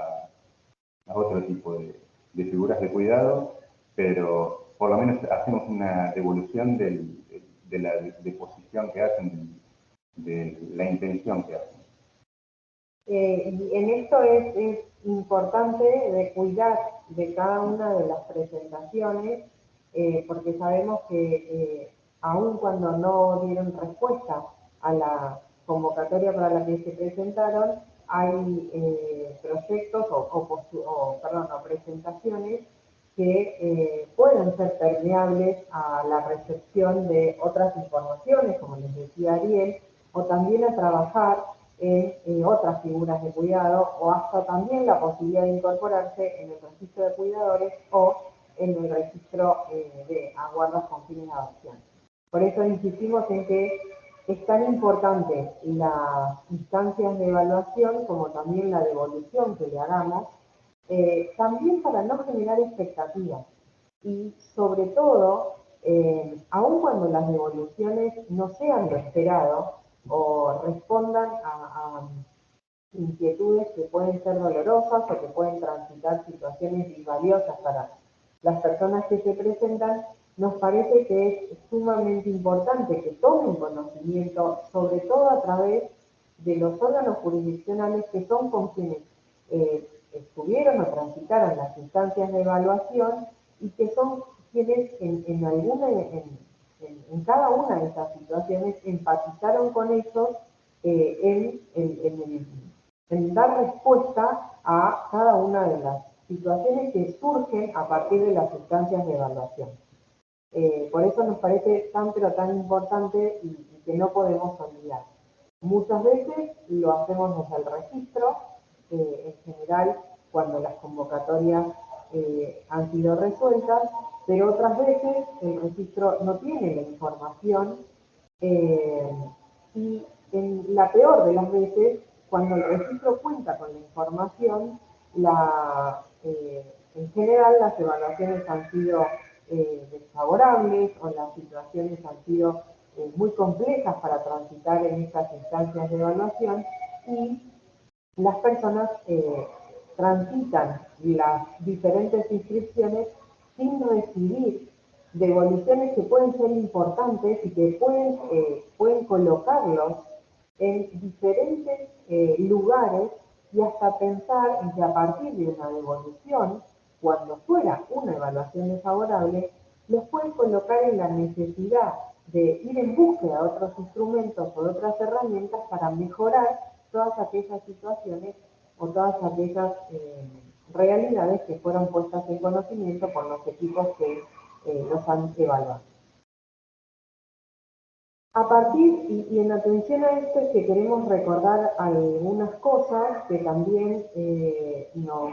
Speaker 4: a otro tipo de figuras de cuidado, pero por lo menos hacemos una devolución de la deposición que hacen, de la intención que hacen.
Speaker 2: Y en esto es importante de cuidar de cada una de las presentaciones, porque sabemos que aun cuando no dieron respuesta a la convocatoria para la que se presentaron, hay proyectos o presentaciones que pueden ser permeables a la recepción de otras informaciones, como les decía Ariel, o también a trabajar en otras figuras de cuidado o hasta también la posibilidad de incorporarse en el registro de cuidadores o en el registro de aguardas con fines de adopción. Por eso insistimos en que es tan importante las instancias de evaluación como también la devolución que le hagamos, también para no generar expectativas y sobre todo, aun cuando las devoluciones no sean lo esperado, o respondan a inquietudes que pueden ser dolorosas o que pueden transitar situaciones valiosas para las personas que se presentan, nos parece que es sumamente importante que tomen conocimiento, sobre todo a través de los órganos jurisdiccionales que son con quienes estuvieron o transitaron las instancias de evaluación y que son quienes en cada una de estas situaciones empatizaron con ellos en dar respuesta a cada una situaciones que surgen a partir de las instancias de evaluación. Por eso nos parece tan pero tan importante y que no podemos olvidar. Muchas veces lo hacemos desde el registro, en general cuando las convocatorias han sido resueltas, pero otras veces el registro no tiene la información y en la peor de las veces, cuando el registro cuenta con la información, en general las evaluaciones han sido desfavorables o las situaciones han sido muy complejas para transitar en estas instancias de evaluación y las personas transitan las diferentes inscripciones sin recibir devoluciones que pueden ser importantes y que pueden colocarlos en diferentes lugares y hasta pensar en que a partir de una devolución, cuando fuera una evaluación desfavorable, los pueden colocar en la necesidad de ir en búsqueda de otros instrumentos o de otras herramientas para mejorar todas aquellas situaciones o todas aquellas realidades que fueron puestas en conocimiento por los equipos que los han evaluado. A partir, y en atención a esto, es que queremos recordar algunas cosas que también nos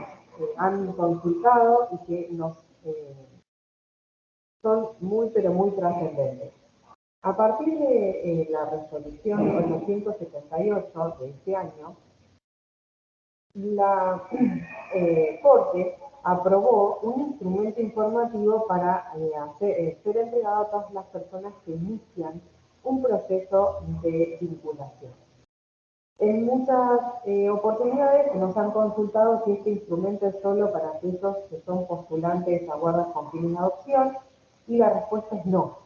Speaker 2: han consultado y que nos son muy, pero muy trascendentes. A partir de la resolución 878 de este año, la Corte aprobó un instrumento informativo para ser entregado a todas las personas que inician un proceso de vinculación. En muchas oportunidades nos han consultado si este instrumento es solo para aquellos que son postulantes a guardas con fines de adopción, y la respuesta es no.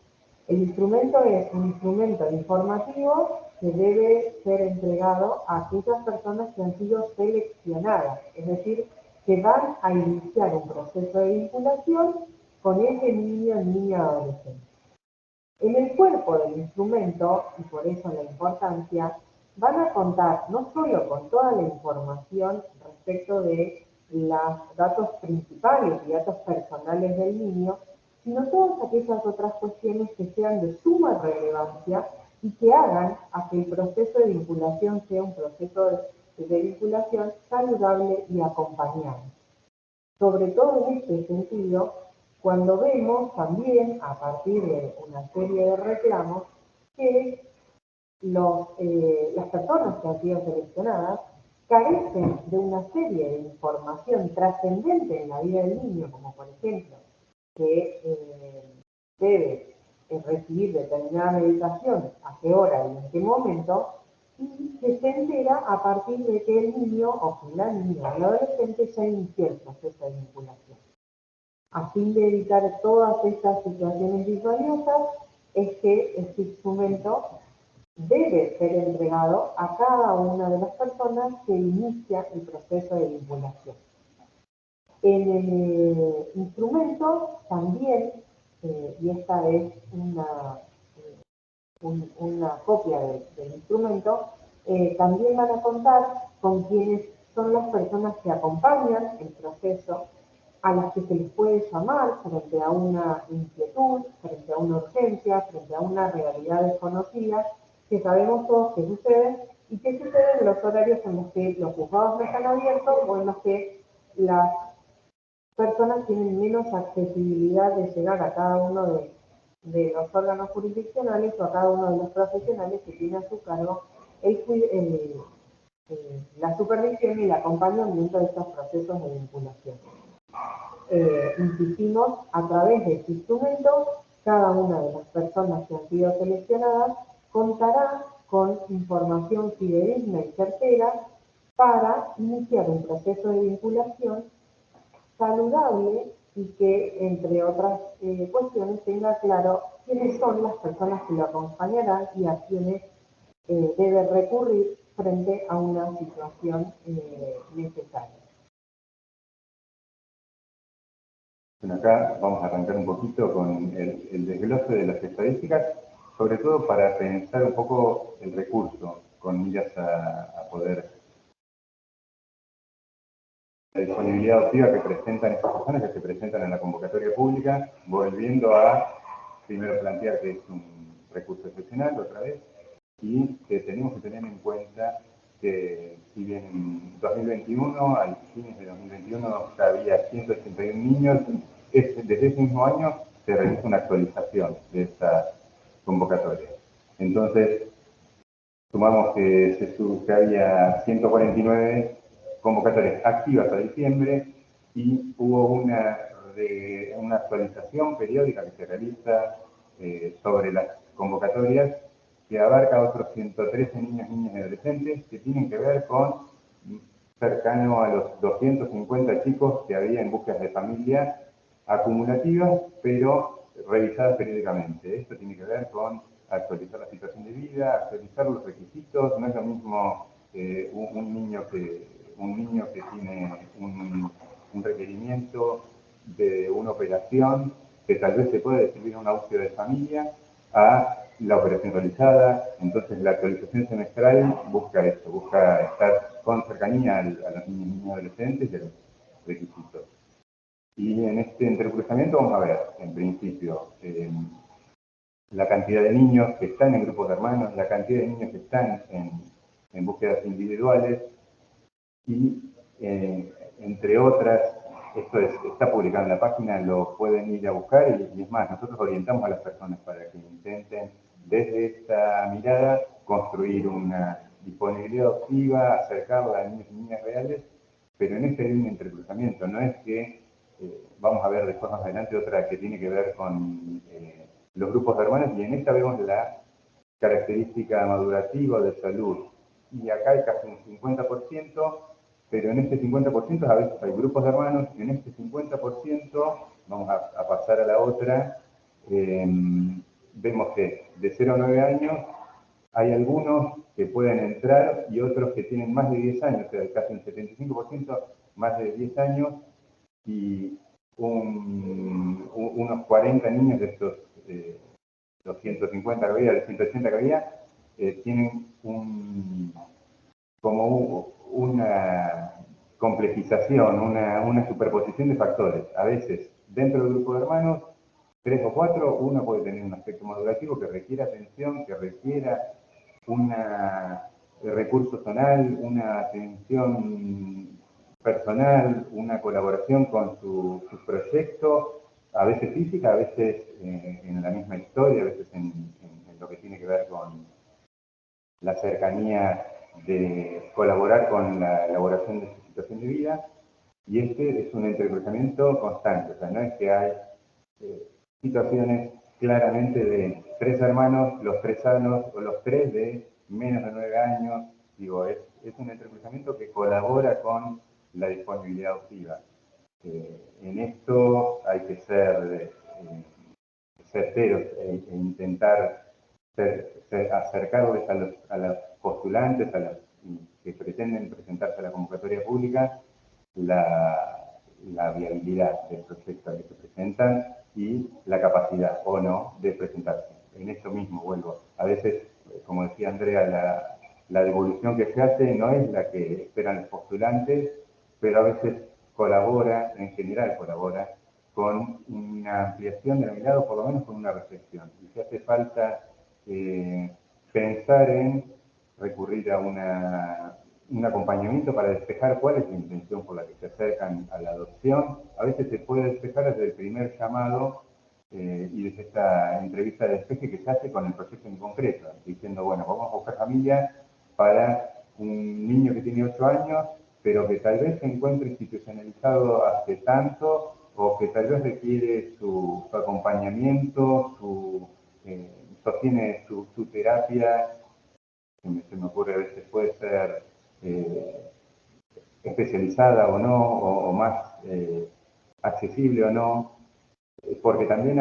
Speaker 2: El instrumento es un instrumento informativo que debe ser entregado a aquellas personas que han sido seleccionadas, es decir, que van a iniciar un proceso de vinculación con ese niño o niña adolescente. En el cuerpo del instrumento, y por eso la importancia, van a contar no solo con toda la información respecto de los datos principales y datos personales del niño, sino todas aquellas otras cuestiones que sean de suma relevancia y que hagan a que el proceso de vinculación sea un proceso de vinculación saludable y acompañado. Sobre todo en este sentido, cuando vemos también, a partir de una serie de reclamos, que las personas que han sido seleccionadas carecen de una serie de información trascendente en la vida del niño, como por ejemplo, que debe recibir determinada medicación, a qué hora y en qué momento, y que se entera a partir de que el niño o que la niña o el adolescente ya inició el proceso de vinculación. A fin de evitar todas estas situaciones disvaliosas, es que este instrumento debe ser entregado a cada una de las personas que inicia el proceso de vinculación. En el instrumento también, y esta es una copia del instrumento, también van a contar con quienes son las personas que acompañan el proceso, a las que se les puede llamar frente a una inquietud, frente a una urgencia, frente a una realidad desconocida, que sabemos todos que sucede y que sucede en los horarios en los que los juzgados no están abiertos o en los que las personas tienen menos accesibilidad de llegar a cada uno de los órganos jurisdiccionales o a cada uno de los profesionales que tiene a su cargo la supervisión y el acompañamiento de estos procesos de vinculación. Insistimos, a través de este instrumento, cada una de las personas que han sido seleccionadas contará con información fidedigna y certera para iniciar un proceso de vinculación saludable y que, entre otras cuestiones, tenga claro quiénes son las personas que lo acompañarán y a quienes debe recurrir frente a una situación necesaria.
Speaker 4: Bueno, acá vamos a arrancar un poquito con el desglose de las estadísticas, sobre todo para pensar un poco el recurso, con miras a poder la disponibilidad adoptiva que presentan estas personas que se presentan en la convocatoria pública, volviendo a primero plantear que es un recurso excepcional otra vez, y que tenemos que tener en cuenta que si bien en 2021, al fines de 2021, ya había 181 niños, desde ese mismo año se realiza una actualización de esta convocatoria. Entonces, sumamos que había 149 convocatorias activas a diciembre y hubo una actualización periódica que se realiza sobre las convocatorias que abarca otros 113 niños, niñas y adolescentes que tienen que ver con cercano a los 250 chicos que había en búsquedas de familia acumulativas, pero revisadas periódicamente. Esto tiene que ver con actualizar la situación de vida, actualizar los requisitos. No es lo mismo un niño que tiene un requerimiento de una operación que tal vez se puede describir una búsqueda de familia a la operación realizada. Entonces la actualización semestral busca eso, busca estar con cercanía a los niños y adolescentes y a los requisitos. Y en este entrecruzamiento vamos a ver, en principio, la cantidad de niños que están en grupos de hermanos, la cantidad de niños que están en búsquedas individuales y, entre otras, esto está publicado en la página, lo pueden ir a buscar y es más, nosotros orientamos a las personas para que intenten desde esta mirada construir una disponibilidad adoptiva, acercarla a niños y niñas reales, pero en este línea de entrecruzamiento. No es que vamos a ver después más adelante otra que tiene que ver con los grupos de hermanos, y en esta vemos la característica madurativa de salud. Y acá hay casi un 50%, pero en este 50% a veces hay grupos de hermanos, y en este 50%, vamos a pasar a la otra, vemos que de 0 a 9 años hay algunos que pueden entrar y otros que tienen más de 10 años, o sea, casi un 75% más de 10 años, y unos 40 niños de estos 250 que había, de 180 que había, tienen como una complejización, una superposición de factores. A veces, dentro del grupo de hermanos, 3 o 4, uno puede tener un aspecto madurativo que requiera atención, que requiera un recurso zonal, una atención personal, una colaboración con su proyecto, a veces física, a veces en la misma historia, a veces en lo que tiene que ver con la cercanía de colaborar con la elaboración de su situación de vida, y este es un entrecruzamiento constante. O sea, no es que hay situaciones claramente de 3 hermanos, los 3 sanos, o los 3 de menos de 9 años. Digo, es un entrecruzamiento que colabora con la disponibilidad adoptiva. En esto hay que ser certeros e intentar acercarles a los postulantes, a los que pretenden presentarse a la convocatoria pública, la viabilidad del proyecto al que se presentan y la capacidad o no de presentarse. En esto mismo vuelvo. A veces, como decía Andrea, la devolución que se hace no es la que esperan los postulantes, pero a veces colabora, en general colabora, con una ampliación de la mirada, o por lo menos con una reflexión. Y si hace falta pensar en recurrir a un acompañamiento para despejar cuál es la intención por la que se acercan a la adopción. A veces se puede despejar desde el primer llamado y desde esta entrevista de despeje que se hace con el proyecto en concreto, diciendo, bueno, vamos a buscar familia para un niño que tiene 8 años, pero que tal vez se encuentre institucionalizado hace tanto, o que tal vez requiere su acompañamiento, sostiene su terapia. Se me ocurre, a veces puede ser especializada o no, o más accesible o no, porque también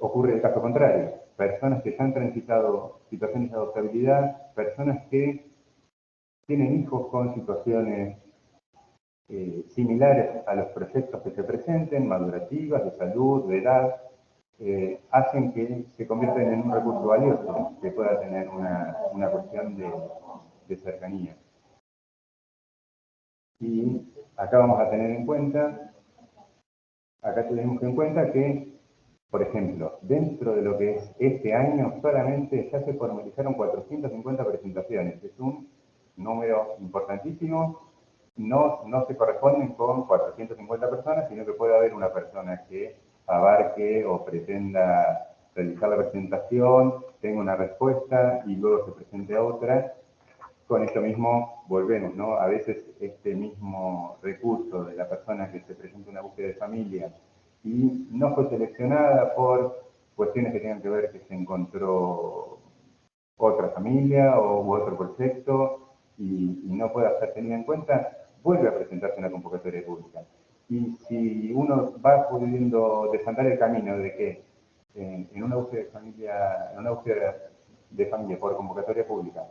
Speaker 4: ocurre el caso contrario. Personas que ya han transitado situaciones de adoptabilidad, personas que tienen hijos con situaciones similares a los proyectos que se presenten, madurativas, de salud, de edad, hacen que se convierten en un recurso valioso, que pueda tener una cuestión de cercanía. Y acá vamos a tener en cuenta, acá tenemos en cuenta que, por ejemplo, dentro de lo que es este año, solamente ya se formalizaron 450 presentaciones. Es un número importantísimo. No se corresponden con 450 personas, sino que puede haber una persona que abarque o pretenda realizar la presentación, tenga una respuesta y luego se presente a otra. Con esto mismo volvemos, ¿no? A veces este mismo recurso de la persona que se presenta una búsqueda de familia y no fue seleccionada por cuestiones que tengan que ver que se encontró otra familia u otro proyecto y no pueda ser tenida en cuenta, vuelve a presentarse en la convocatoria pública. Y si uno va pudiendo desandar el camino de que en una búsqueda de familia por convocatoria pública,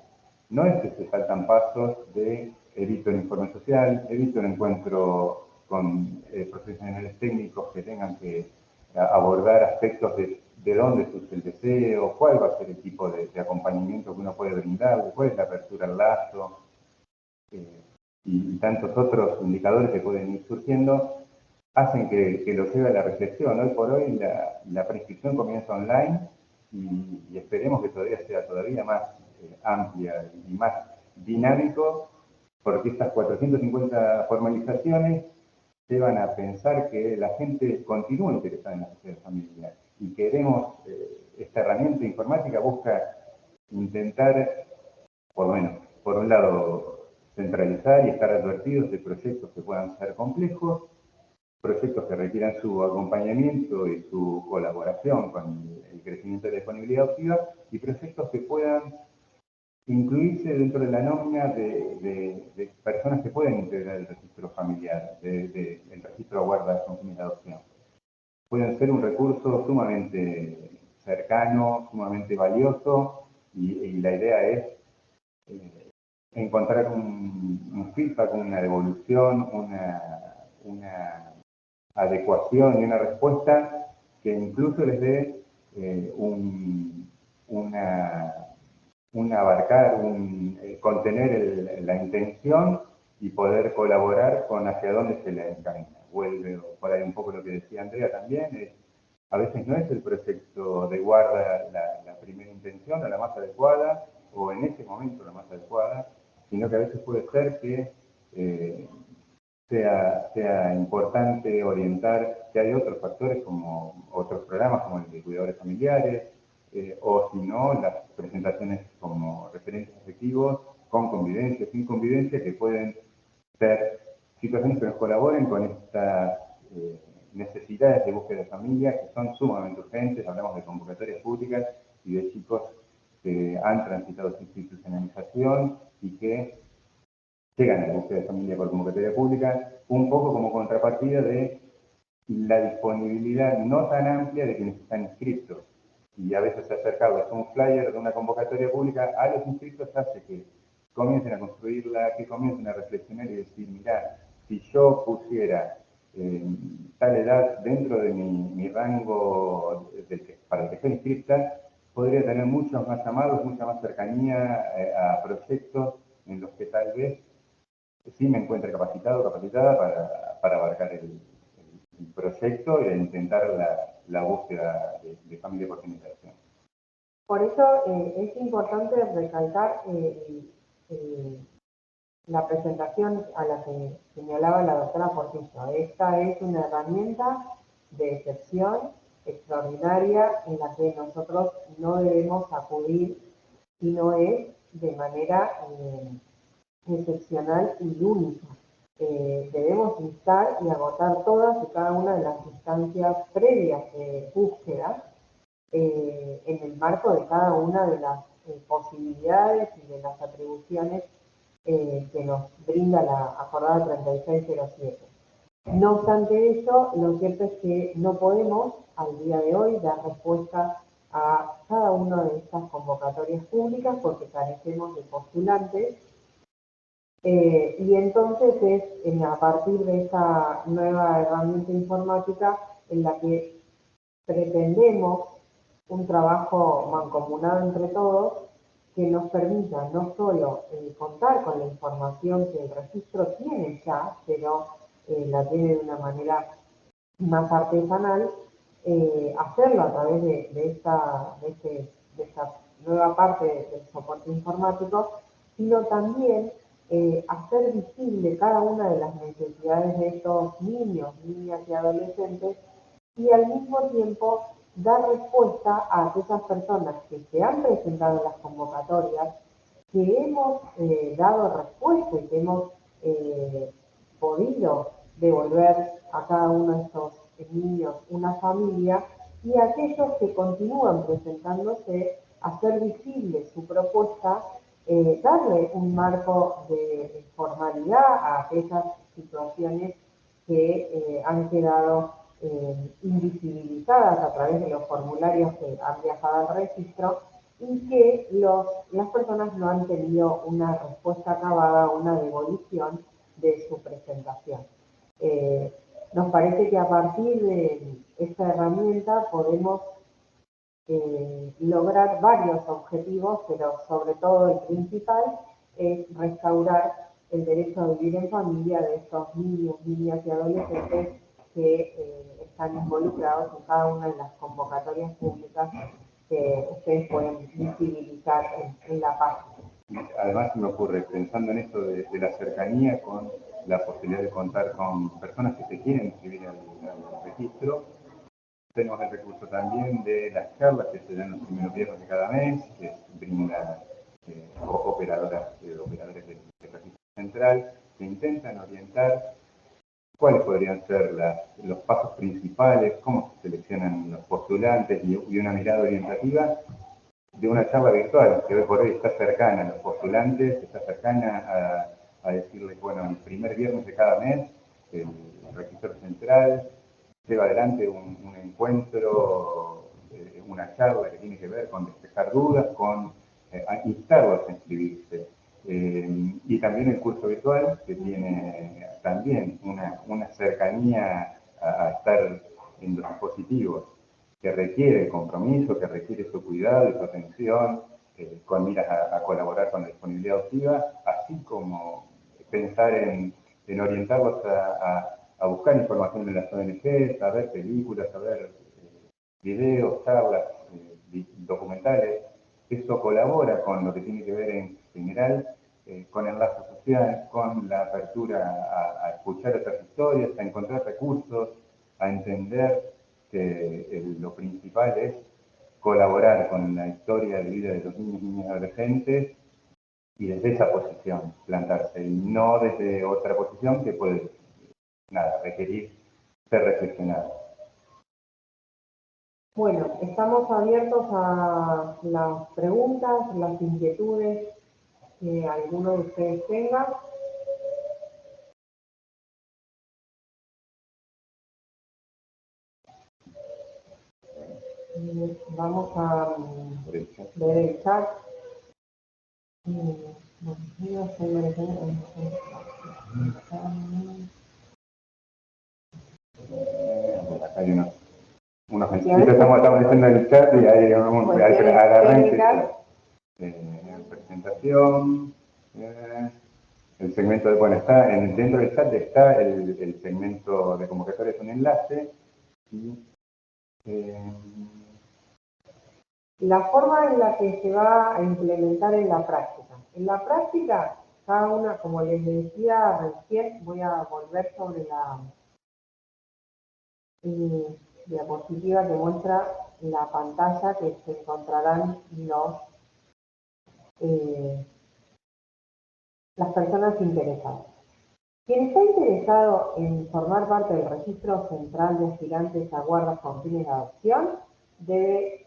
Speaker 4: no es que se saltan pasos de evito el informe social, evito el encuentro con profesionales técnicos que tengan que abordar aspectos de dónde surge el deseo, cuál va a ser el tipo de acompañamiento que uno puede brindar, cuál es la apertura al lazo, y tantos otros indicadores que pueden ir surgiendo, hacen que lo lleve a la reflexión. Hoy por hoy la prescripción comienza online y esperemos que todavía sea todavía más amplia y más dinámico, porque estas 450 formalizaciones llevan a pensar que la gente continúa interesada en la búsqueda de familia y queremos, esta herramienta informática busca intentar, por lo menos, por un lado, centralizar y estar advertidos de proyectos que puedan ser complejos, proyectos que requieran su acompañamiento y su colaboración con el crecimiento de la disponibilidad optiva y proyectos que puedan incluirse dentro de la nómina de personas que pueden integrar el registro familiar, el registro de guarda con fines de adopción. Pueden ser un recurso sumamente cercano, sumamente valioso, y la idea es encontrar un feedback, una devolución, una adecuación y una respuesta que incluso les dé contener la intención y poder colaborar con hacia dónde se le encamina. Vuelve por ahí un poco lo que decía Andrea también, a veces no es el proyecto de guarda la primera intención o la más adecuada, o en ese momento la más adecuada, sino que a veces puede ser que sea importante orientar que hay otros factores como otros programas como el de cuidadores familiares, o si no, las presentaciones como referentes afectivos, con convivencia, sin convivencia, que pueden ser situaciones que nos colaboren con estas necesidades de búsqueda de familia que son sumamente urgentes. Hablamos de convocatorias públicas y de chicos que han transitado su institucionalización y que llegan a la búsqueda de familia por convocatoria pública, un poco como contrapartida de la disponibilidad no tan amplia de quienes están inscritos. Y a veces acercarlos a un flyer de una convocatoria pública a los inscritos hace que comiencen a construirla, que comiencen a reflexionar y decir, mirá, si yo pusiera tal edad dentro de mi rango para el que estoy inscrita, podría tener muchos más llamados, mucha más cercanía a proyectos en los que tal vez sí me encuentre capacitado o capacitada para abarcar el proyecto e intentar la búsqueda de familia por generación.
Speaker 2: Por eso es importante recalcar la presentación a la que señalaba la doctora Portillo. Esta es una herramienta de excepción extraordinaria en la que nosotros no debemos acudir si no es de manera excepcional y única. Debemos instar y agotar todas y cada una de las instancias previas de búsqueda en el marco de cada una de las posibilidades y de las atribuciones que nos brinda la acordada 3607. No obstante eso, lo cierto es que no podemos al día de hoy dar respuesta a cada una de estas convocatorias públicas porque carecemos de postulantes. Y entonces es a partir de esta nueva herramienta informática en la que pretendemos un trabajo mancomunado entre todos que nos permita no solo contar con la información que el registro tiene ya, pero la tiene de una manera más artesanal, hacerlo a través de esta nueva parte del soporte informático, sino también hacer visible cada una de las necesidades de estos niños, niñas y adolescentes, y al mismo tiempo dar respuesta a aquellas personas que se han presentado en las convocatorias, que hemos dado respuesta y que hemos podido devolver a cada uno de estos niños una familia, y aquellos que continúan presentándose, hacer visible su propuesta, darle un marco de formalidad a aquellas situaciones que han quedado invisibilizadas a través de los formularios que han viajado al registro y que las personas no han tenido una respuesta acabada, una devolución de su presentación. Nos parece que a partir de esta herramienta podemos lograr varios objetivos, pero sobre todo el principal es restaurar el derecho a vivir en familia de estos niños, niñas y adolescentes que están involucrados en cada una de las convocatorias públicas que ustedes pueden visibilizar en la página.
Speaker 4: Además, se me ocurre, pensando en esto de la cercanía con la posibilidad de contar con personas que se quieren inscribir al registro, tenemos el recurso también de las charlas que se dan los primeros viernes de cada mes, que brindan operadores del registro central, que intentan orientar cuáles podrían ser los pasos principales, cómo se seleccionan los postulantes y una mirada orientativa de una charla virtual que hoy por hoy está cercana a los postulantes, está cercana a decirles, bueno, el primer viernes de cada mes, el registro central lleva adelante un encuentro, una charla que tiene que ver con despejar dudas, con instarlos a inscribirse. Y también el curso virtual, que tiene también una cercanía a estar en los dispositivos, que requiere compromiso, que requiere su cuidado y su atención, con miras a colaborar con la disponibilidad optiva, así como pensar en orientarlos a buscar información en las ONG, a ver películas, a ver videos, charlas, documentales. Eso colabora con lo que tiene que ver en general con enlaces sociales, con la apertura a escuchar otras historias, a encontrar recursos, a entender que lo principal es colaborar con la historia de vida de los niños y niñas y adolescentes y desde esa posición plantarse, y no desde otra posición que puede requerir ser reflexionado.
Speaker 2: Bueno, estamos abiertos a las preguntas, las inquietudes que alguno de ustedes tenga. Vamos a ver el chat.
Speaker 4: Acá hay unos mensajitos, estamos diciendo en el chat y hay agarrante. Presentación. El segmento de, bueno, está dentro del chat está el segmento de convocatoria, es un enlace. Y,
Speaker 2: la forma en la que se va a implementar en la práctica. En la práctica, cada una, como les decía recién, voy a volver sobre la diapositiva que muestra la pantalla que se encontrarán las personas interesadas. Quien está interesado en formar parte del registro central de aspirantes a guardas con fines de adopción debe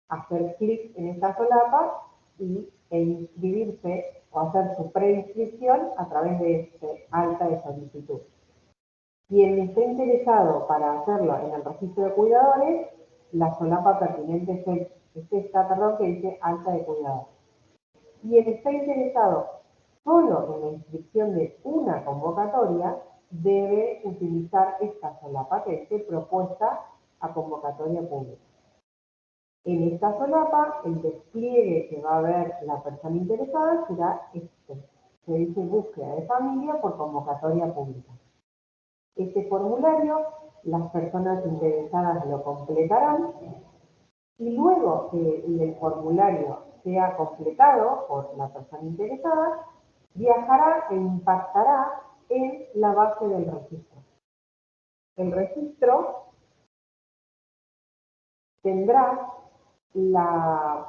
Speaker 2: hacer clic en esta solapa e inscribirse o hacer su preinscripción a través de este alta de solicitud. Quien esté interesado para hacerlo en el registro de cuidadores, la solapa pertinente es esta, que dice alta de cuidadores. Quien está interesado solo en la inscripción de una convocatoria, debe utilizar esta solapa que dice propuesta a convocatoria pública. En esta solapa, el despliegue que va a ver la persona interesada será este. Se dice búsqueda de familia por convocatoria pública. Este formulario, las personas interesadas lo completarán y luego que el formulario sea completado por la persona interesada, viajará e impactará en la base del registro. El registro tendrá la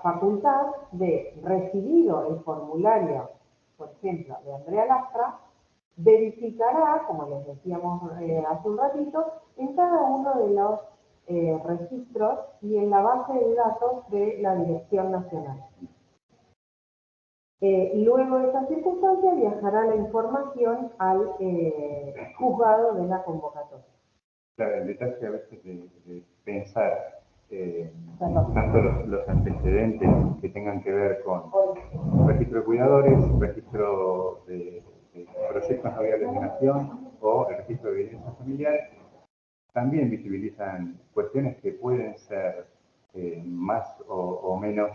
Speaker 2: facultad de, recibido el formulario, por ejemplo, de Andrea Lastra, verificará, como les decíamos hace un ratito, en cada uno de los registros y en la base de datos de la Dirección Nacional. Luego de esta circunstancia viajará la información al juzgado de la convocatoria.
Speaker 4: Claro, el detalle a veces de pensar tanto los antecedentes que tengan que ver con registro de cuidadores, registro de proyectos no viables de nación o el registro de violencia familiar, también visibilizan cuestiones que pueden ser más o menos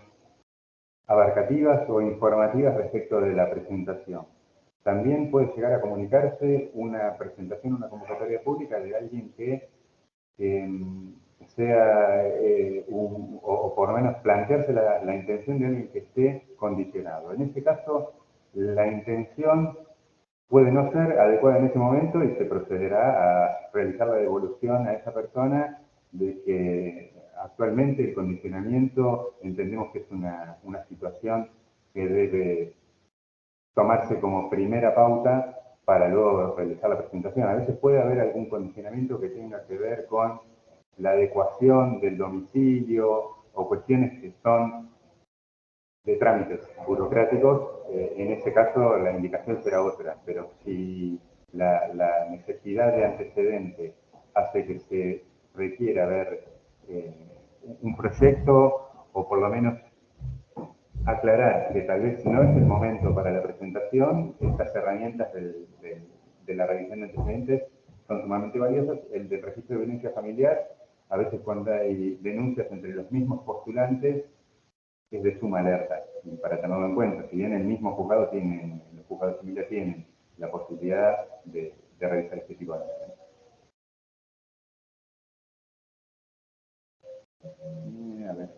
Speaker 4: abarcativas o informativas respecto de la presentación. También puede llegar a comunicarse una presentación, una convocatoria pública de alguien que sea, o por lo menos plantearse la intención de alguien que esté condicionado. En este caso, la intención puede no ser adecuada en ese momento y se procederá a realizar la devolución a esa persona de que actualmente el condicionamiento entendemos que es una situación que debe tomarse como primera pauta para luego realizar la presentación. A veces puede haber algún condicionamiento que tenga que ver con la adecuación del domicilio o cuestiones que son de trámites burocráticos. En ese caso la indicación será otra, pero si la necesidad de antecedente hace que se requiera ver un proyecto o por lo menos aclarar que tal vez no es el momento para la presentación, estas herramientas de la revisión de antecedentes son sumamente valiosas. El del registro de violencia familiar, a veces cuando hay denuncias entre los mismos postulantes, es de suma alerta, y para tenerlo en cuenta. Si bien el mismo juzgado tiene, los juzgados de familia tienen la posibilidad de realizar este tipo de acciones. A ver.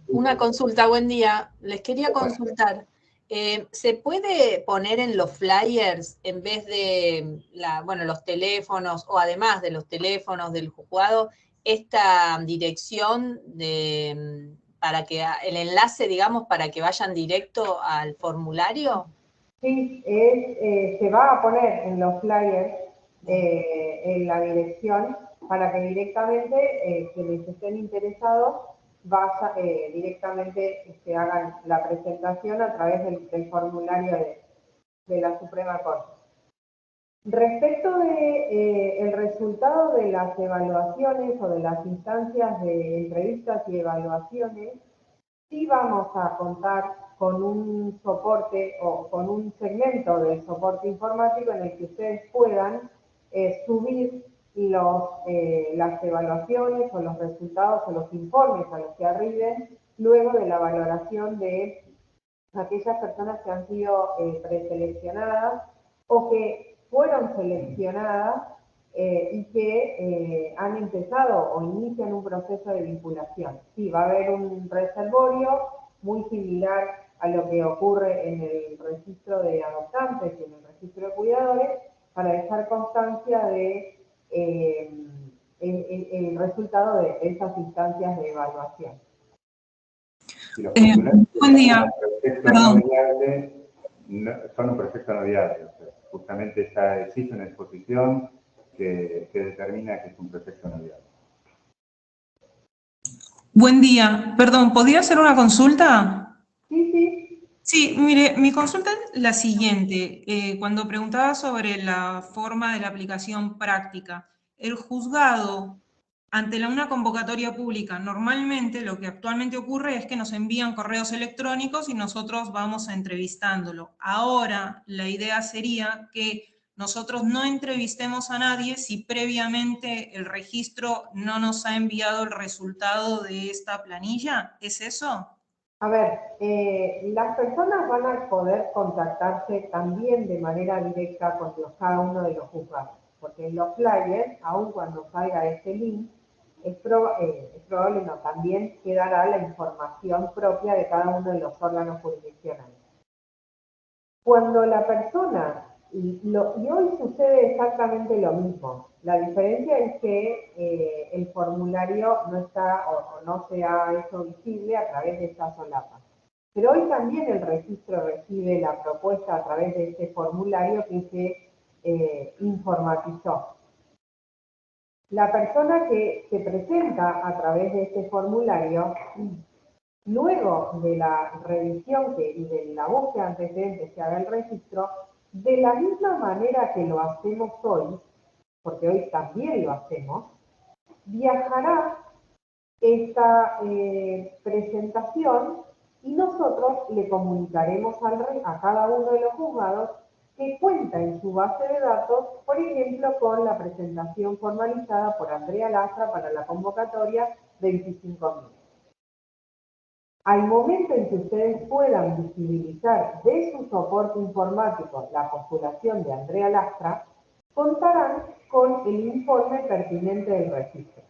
Speaker 5: Una consulta, buen día. Les quería consultar. ¿Se puede poner en los flyers, en vez de los teléfonos, o además de los teléfonos del juzgado, esta dirección para que el enlace, digamos, para que vayan directo al formulario?
Speaker 2: Sí, se va a poner en los flyers en la dirección para que directamente quienes estén interesados directamente hagan la presentación a través del formulario de la Suprema Corte. Respecto de el resultado de las evaluaciones o de las instancias de entrevistas y evaluaciones, sí vamos a contar con un soporte o con un segmento de soporte informático en el que ustedes puedan subir las evaluaciones o los resultados o los informes a los que arriben luego de la valoración de aquellas personas que han sido preseleccionadas o que fueron seleccionadas y que han empezado o inician un proceso de vinculación. Sí, va a haber un reservorio muy similar a lo que ocurre en el registro de adoptantes y en el registro de cuidadores, para dejar constancia de el resultado de esas instancias de evaluación.
Speaker 6: Buen día. Perdón.
Speaker 4: Son un proyecto no viable. O sea, justamente ya existe una exposición que determina que es un proyecto no viable.
Speaker 6: Buen día. Perdón, ¿podría hacer una consulta?
Speaker 2: Sí, sí.
Speaker 6: Sí, mire, mi consulta es la siguiente. Cuando preguntaba sobre la forma de la aplicación práctica, ¿el juzgado ante una convocatoria pública, normalmente lo que actualmente ocurre es que nos envían correos electrónicos y nosotros vamos entrevistándolo. Ahora, la idea sería que nosotros no entrevistemos a nadie si previamente el registro no nos ha enviado el resultado de esta planilla. ¿Es eso?
Speaker 2: A ver, las personas van a poder contactarse también de manera directa con cada uno de los juzgados, porque en los flyers, aun cuando salga este link, es probable, no, también quedará la información propia de cada uno de los órganos jurisdiccionales. Cuando la persona, y hoy sucede exactamente lo mismo, la diferencia es que el formulario no está o no se ha hecho visible a través de esta solapa. Pero hoy también el registro recibe la propuesta a través de este formulario que se informatizó. La persona que se presenta a través de este formulario, luego de la revisión y de la búsqueda de antecedentes que haga el registro, de la misma manera que lo hacemos hoy, porque hoy también lo hacemos, viajará esta presentación y nosotros le comunicaremos a cada uno de los juzgados que cuenta en su base de datos, por ejemplo, con la presentación formalizada por Andrea Lastra para la convocatoria 25.000. Al momento en que ustedes puedan visibilizar de su soporte informático la postulación de Andrea Lastra, contarán con el informe pertinente del registro.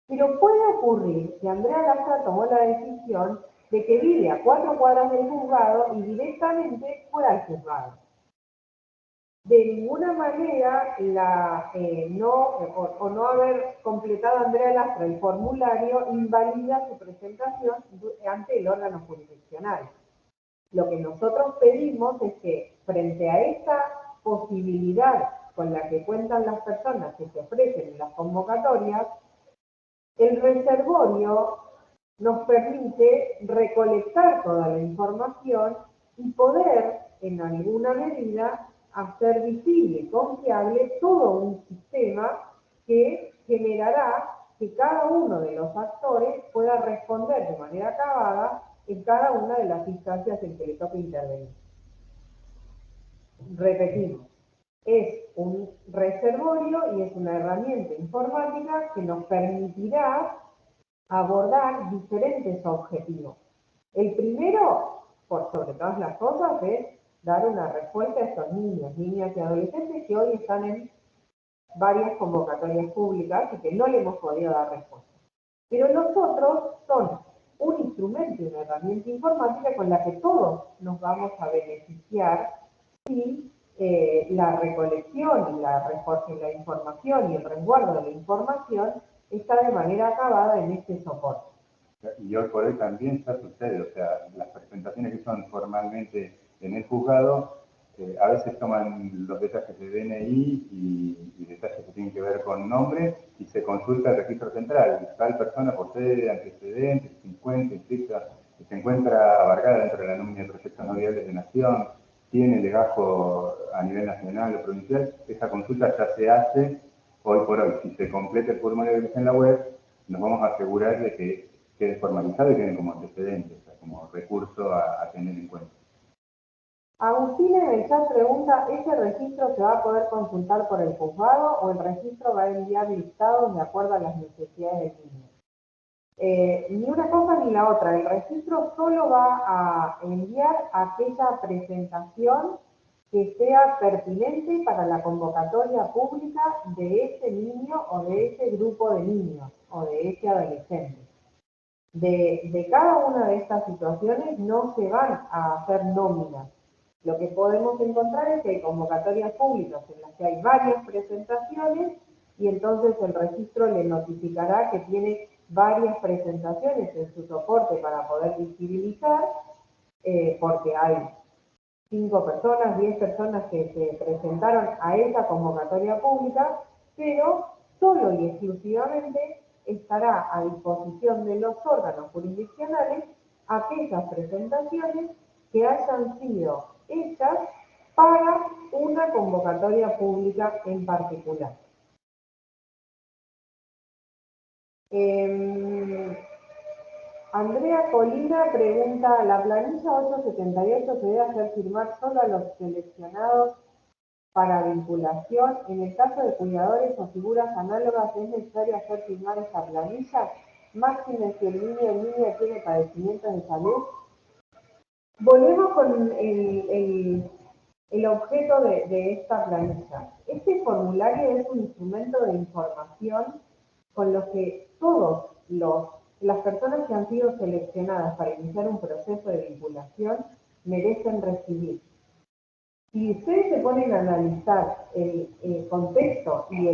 Speaker 2: Pero puede ocurrir que Andrea Lastra tomó la decisión de que vive a 4 cuadras del juzgado y directamente fue al juzgado. De ninguna manera, no haber completado Andrea Lastra el formulario invalida su presentación ante el órgano jurisdiccional. Lo que nosotros pedimos es que, frente a esta posibilidad con la que cuentan las personas que se ofrecen en las convocatorias, el reservorio nos permite recolectar toda la información y poder, en alguna medida, hacer visible y confiable todo un sistema que generará que cada uno de los actores pueda responder de manera acabada en cada una de las instancias en que le toque intervenir. Repetimos, es un reservorio y es una herramienta informática que nos permitirá abordar diferentes objetivos. El primero, por sobre todas las cosas, es dar una respuesta a estos niños, niñas y adolescentes que hoy están en varias convocatorias públicas y que no le hemos podido dar respuesta. Pero los otros son un instrumento y una herramienta informática con la que todos nos vamos a beneficiar si la recolección y la información y el resguardo de la información está de manera acabada en este soporte.
Speaker 4: Y hoy por hoy también ya sucede, o sea, las presentaciones que son formalmente en el juzgado, a veces toman los detalles de DNI y detalles que tienen que ver con nombre y se consulta el registro central. Tal persona posee antecedentes, 50, inscrita, se encuentra abarcada dentro de la nómina de proyectos no viables de Nación, tiene legajo a nivel nacional o provincial. Esa consulta ya se hace hoy por hoy. Si se completa el formulario que está en la web, nos vamos a asegurar de que quede formalizado y queden como antecedentes, o sea, como recurso a tener en cuenta.
Speaker 2: Agustín en el chat pregunta, ¿ese registro se va a poder consultar por el juzgado o el registro va a enviar listados de acuerdo a las necesidades del niño? Ni una cosa ni la otra. El registro solo va a enviar aquella presentación que sea pertinente para la convocatoria pública de ese niño o de ese grupo de niños o de ese adolescente. De cada una de estas situaciones no se van a hacer nóminas. Lo que podemos encontrar es que hay convocatorias públicas en las que hay varias presentaciones y entonces el registro le notificará que tiene varias presentaciones en su soporte para poder visibilizar, porque hay 5 personas, 10 personas que se presentaron a esa convocatoria pública, pero solo y exclusivamente estará a disposición de los órganos jurisdiccionales aquellas presentaciones que hayan sido hechas para una convocatoria pública en particular. Andrea Colina pregunta, ¿la planilla 878 se debe hacer firmar solo a los seleccionados para vinculación? En el caso de cuidadores o figuras análogas, ¿es necesario hacer firmar esta planilla? Máxime si el niño o niña tiene padecimientos de salud. Volvemos con el objeto de esta planilla. Este formulario es un instrumento de información con lo que todas las personas que han sido seleccionadas para iniciar un proceso de vinculación merecen recibir. Si ustedes se ponen a analizar el contexto y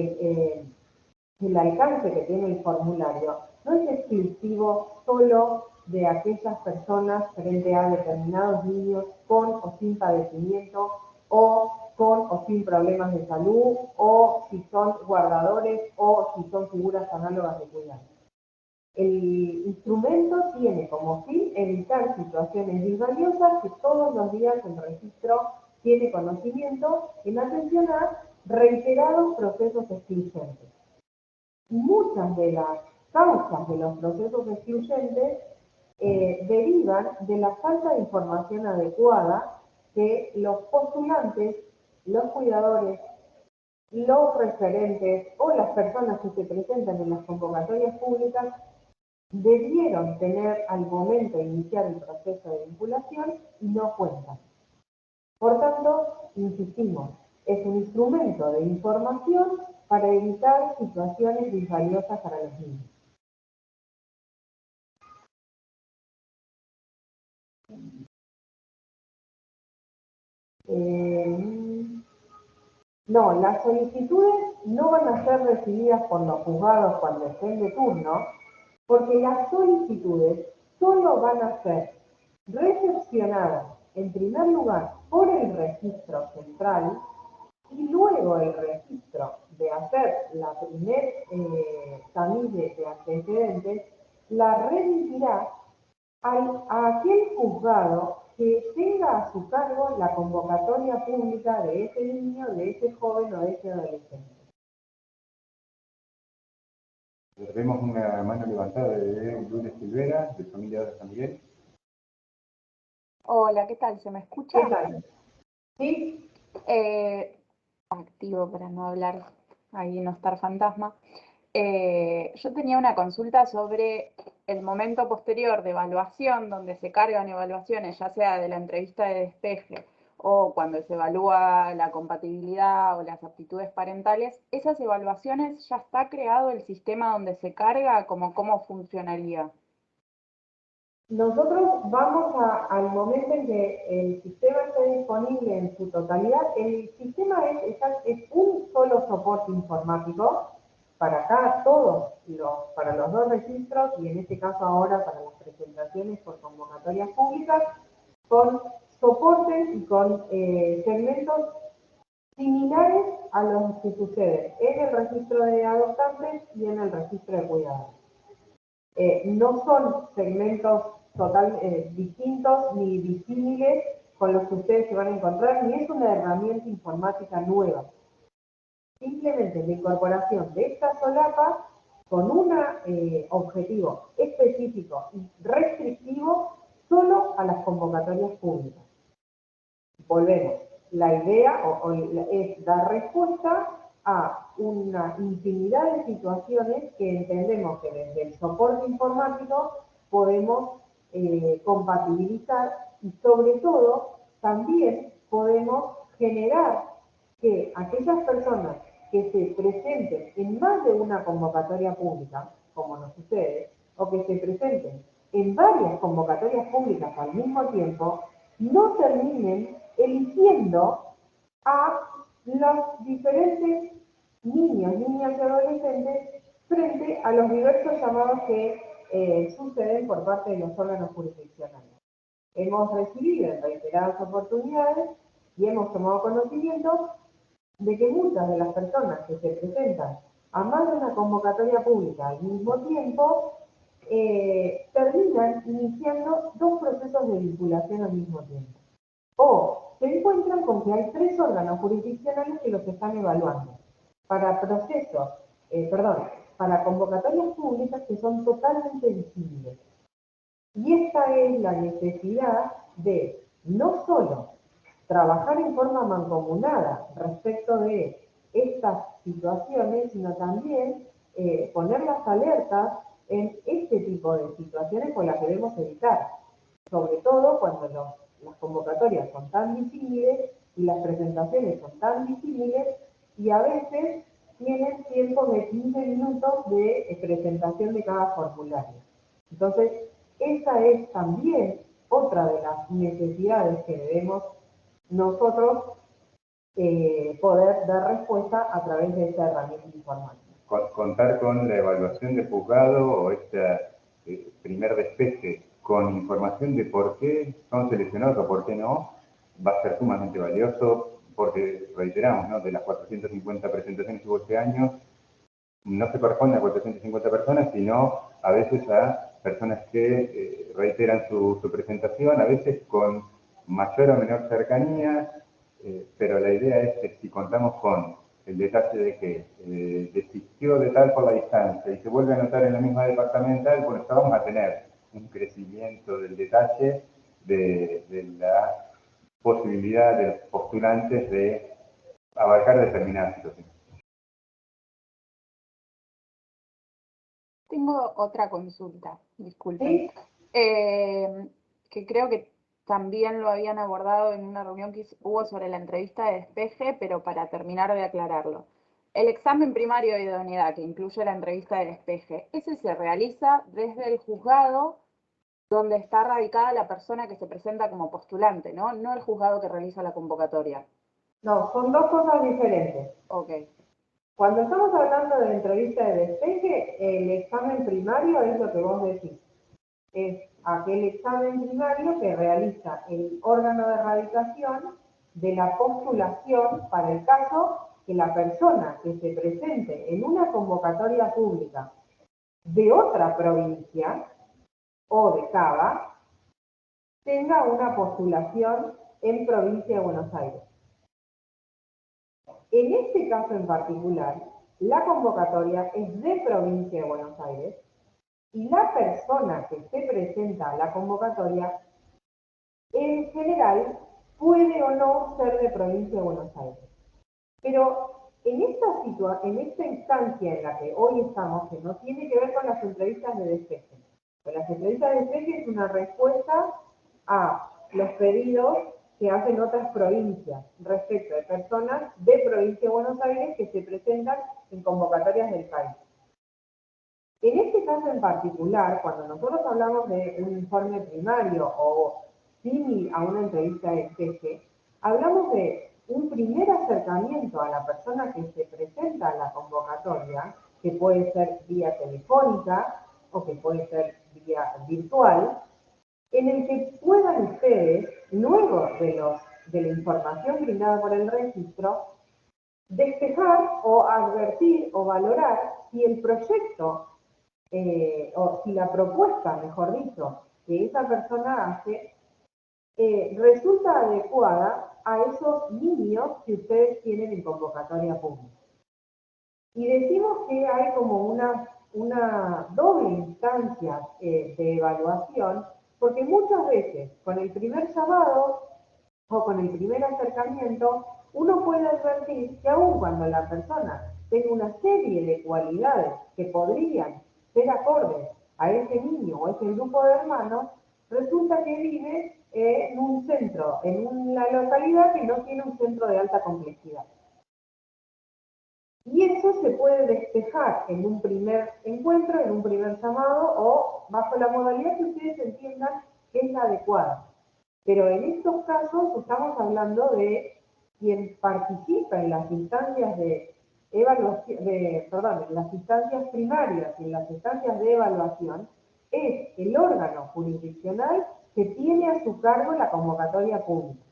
Speaker 2: el alcance que tiene el formulario, no es exclusivo solo de aquellas personas frente a determinados niños con o sin padecimiento, o con o sin problemas de salud, o si son guardadores, o si son figuras análogas de cuidado. El instrumento tiene como fin evitar situaciones disvaliosas que todos los días el registro tiene conocimiento en atención a reiterados procesos excluyentes. Muchas de las causas de los procesos excluyentes derivan de la falta de información adecuada que los postulantes, los cuidadores, los referentes o las personas que se presentan en las convocatorias públicas debieron tener al momento de iniciar el proceso de vinculación y no cuentan. Por tanto, insistimos, es un instrumento de información para evitar situaciones disvaliosas para los niños. No, las solicitudes no van a ser recibidas por los juzgados cuando estén de turno, porque las solicitudes solo van a ser recepcionadas, en primer lugar, por el registro central, y luego el registro de hacer la primer camille de antecedentes la remitirá a aquel juzgado que tenga a su cargo la convocatoria pública de ese niño, de ese joven o de ese adolescente.
Speaker 4: Vemos una mano levantada de Lourdes Silvera, de Familia de San Miguel.
Speaker 7: Hola, ¿qué tal? ¿Se me escucha?
Speaker 2: ¿Qué tal? ¿Sí?
Speaker 7: Activo para no hablar ahí, no estar fantasma. Yo tenía una consulta sobre el momento posterior de evaluación, donde se cargan evaluaciones, ya sea de la entrevista de despeje o cuando se evalúa la compatibilidad o las aptitudes parentales. ¿Esas evaluaciones ya está creado el sistema donde se carga? ¿Cómo funcionaría?
Speaker 2: Nosotros vamos al momento en que el sistema esté disponible en su totalidad. El sistema es un solo soporte informático para para los dos registros, y en este caso ahora para las presentaciones por convocatorias públicas, con soportes y con segmentos similares a los que suceden en el registro de adoptantes y en el registro de cuidadores. No son segmentos distintos ni disímiles con los que ustedes se van a encontrar, ni es una herramienta informática nueva. Simplemente la incorporación de esta solapa con un objetivo específico y restrictivo solo a las convocatorias públicas. Volvemos. La idea es dar respuesta a una infinidad de situaciones que entendemos que desde el soporte informático podemos compatibilizar, y sobre todo también podemos generar que aquellas personas que se presenten en más de una convocatoria pública, como nos sucede, o que se presenten en varias convocatorias públicas al mismo tiempo, no terminen eligiendo a los diferentes niños, niñas y adolescentes frente a los diversos llamados que suceden por parte de los órganos jurisdiccionales. Hemos recibido en reiteradas oportunidades y hemos tomado conocimiento de que muchas de las personas que se presentan a más de una convocatoria pública al mismo tiempo terminan iniciando dos procesos de vinculación al mismo tiempo. O se encuentran con que hay 3 órganos jurisdiccionales que los están evaluando para procesos, para convocatorias públicas que son totalmente visibles. Y esta es la necesidad de no solo trabajar en forma mancomunada respecto de estas situaciones, sino también poner las alertas en este tipo de situaciones con las que debemos evitar, sobre todo cuando las convocatorias son tan visibles y las presentaciones son tan visibles y a veces tienen tiempos de 15 minutos de presentación de cada formulario. Entonces, esa es también otra de las necesidades que debemos nosotros poder dar respuesta a través de esta herramienta informática.
Speaker 4: Contar con la evaluación de juzgado o este primer despeje con información de por qué son seleccionados o por qué no, va a ser sumamente valioso porque, reiteramos, ¿no? De las 450 presentaciones que hubo este año, no se corresponde a 450 personas, sino a veces a personas que reiteran su presentación, a veces con mayor o menor cercanía, pero la idea es que si contamos con el detalle de que desistió de tal por la distancia y se vuelve a anotar en la misma departamental, bueno, ya vamos a tener un crecimiento del detalle de la posibilidad de los postulantes de abarcar determinadas situaciones.
Speaker 7: Tengo otra consulta, disculpen.
Speaker 2: ¿Sí?
Speaker 7: Que creo que también lo habían abordado en una reunión que hubo sobre la entrevista de despeje, pero para terminar de aclararlo. El examen primario de idoneidad, que incluye la entrevista de despeje, ese se realiza desde el juzgado donde está radicada la persona que se presenta como postulante, ¿no? No el juzgado que realiza la convocatoria.
Speaker 2: No, son dos cosas diferentes.
Speaker 7: Ok.
Speaker 2: Cuando estamos hablando de entrevista de despeje, el examen primario es lo que vos decís. Es aquel examen primario que realiza el órgano de radicación de la postulación para el caso que la persona que se presente en una convocatoria pública de otra provincia o de Cava tenga una postulación en provincia de Buenos Aires. En este caso en particular, la convocatoria es de provincia de Buenos Aires y la persona que se presenta a la convocatoria, en general, puede o no ser de provincia de Buenos Aires. Pero en esta instancia en la que hoy estamos, que no tiene que ver con las entrevistas de despeje, pues las entrevistas de despeje es una respuesta a los pedidos que hacen otras provincias respecto de personas de provincia de Buenos Aires que se presentan en convocatorias del país. En este caso en particular, cuando nosotros hablamos de un informe primario o símil a una entrevista de despeje, hablamos de un primer acercamiento a la persona que se presenta a la convocatoria, que puede ser vía telefónica o que puede ser vía virtual, en el que puedan ustedes, luego de la información brindada por el registro, despejar o advertir o valorar si el proyecto o si la propuesta, mejor dicho, que esa persona hace resulta adecuada a esos niños que ustedes tienen en convocatoria pública. Y decimos que hay como una doble instancia de evaluación, porque muchas veces con el primer llamado o con el primer acercamiento, uno puede advertir que aun cuando la persona tenga una serie de cualidades que podrían ser acordes a ese niño o a ese grupo de hermanos, resulta que vive en un centro, en una localidad que no tiene un centro de alta complejidad. Y eso se puede despejar en un primer encuentro, en un primer llamado o bajo la modalidad que ustedes entiendan que es la adecuada. Pero en estos casos estamos hablando de quien participa en las instancias de evaluación, en las instancias primarias y en las instancias de evaluación, es el órgano jurisdiccional que tiene a su cargo la convocatoria pública.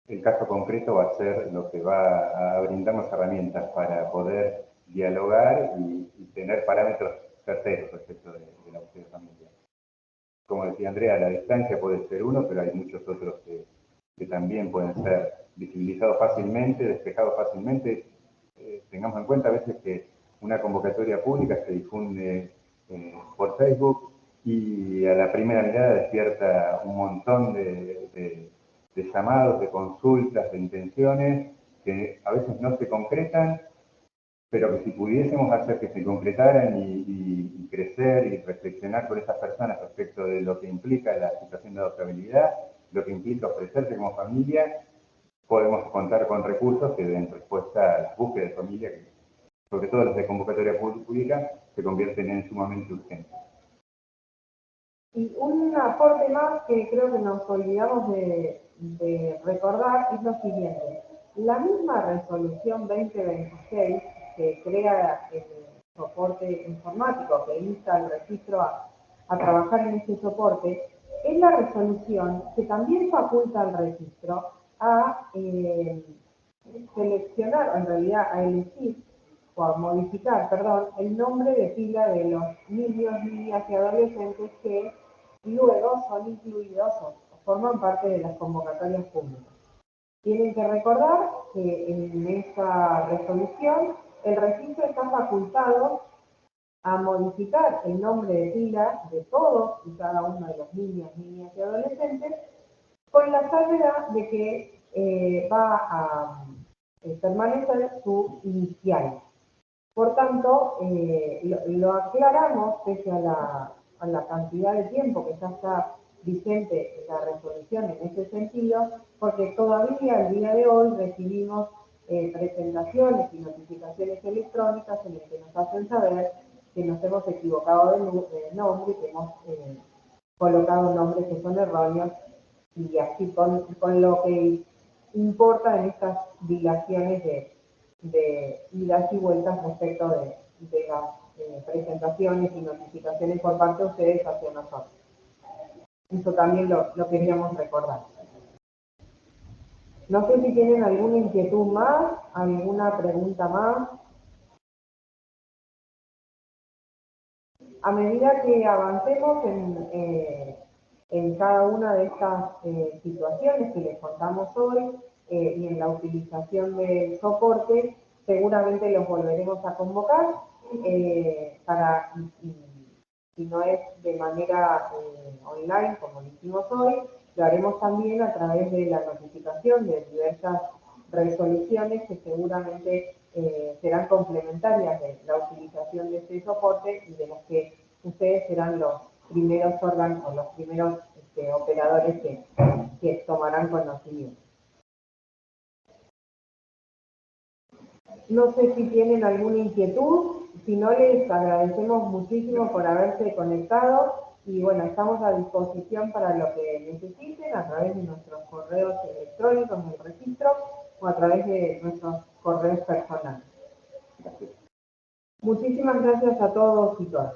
Speaker 4: El caso concreto va a ser lo que va a brindarnos herramientas para poder dialogar y tener parámetros certeros respecto de la búsqueda familiar. como decía Andrea, la distancia puede ser uno, pero hay muchos otros que también pueden ser visibilizados fácilmente, despejados fácilmente. Tengamos en cuenta a veces que una convocatoria pública se difunde por Facebook y a la primera mirada despierta un montón de llamados, de consultas, de intenciones que a veces no se concretan, pero que si pudiésemos hacer que se concretaran y crecer y reflexionar con esas personas respecto de lo que implica la situación de adoptabilidad, lo que implica ofrecerse como familia, podemos contar con recursos que den respuesta a las búsquedas de familia, que, sobre todo las de convocatoria pública, se convierten en sumamente urgentes.
Speaker 2: Y un aporte más que creo que nos olvidamos de recordar es lo siguiente. La misma resolución 2026 que crea el soporte informático, que insta al registro a trabajar en este soporte, es la resolución que también faculta al registro a seleccionar, o en realidad a elegir, o a modificar, perdón, el nombre de pila de los niños, niñas y adolescentes que luego son incluidos o forman parte de las convocatorias públicas. Tienen que recordar que en esta resolución el registro está facultado a modificar el nombre de pila de todos y cada uno de los niños, niñas y adolescentes, con la salvedad de que va a permanecer su inicial. Por tanto, lo aclaramos pese a la cantidad de tiempo que ya está vigente la resolución en ese sentido, porque todavía al día de hoy recibimos presentaciones y notificaciones electrónicas en las que nos hacen saber que nos hemos equivocado de nombre, que hemos colocado nombres que son erróneos, y así con lo que importa en estas dilaciones de idas y vueltas respecto de las presentaciones y notificaciones por parte de ustedes hacia nosotros. Eso también lo queríamos recordar. No sé si tienen alguna inquietud más, alguna pregunta más. A medida que avancemos en cada una de estas situaciones que les contamos hoy y en la utilización del soporte, seguramente los volveremos a convocar para, si no es de manera online como lo hicimos hoy, lo haremos también a través de la notificación de diversas resoluciones que seguramente serán complementarias de la utilización de este soporte y de las que ustedes serán los primeros órganos o los primeros operadores que tomarán conocimiento. No sé si tienen alguna inquietud, si no, les agradecemos muchísimo por haberse conectado y bueno, estamos a disposición para lo que necesiten a través de nuestros correos electrónicos del registro o a través de nuestros correos personales. Muchísimas gracias a todos y todas.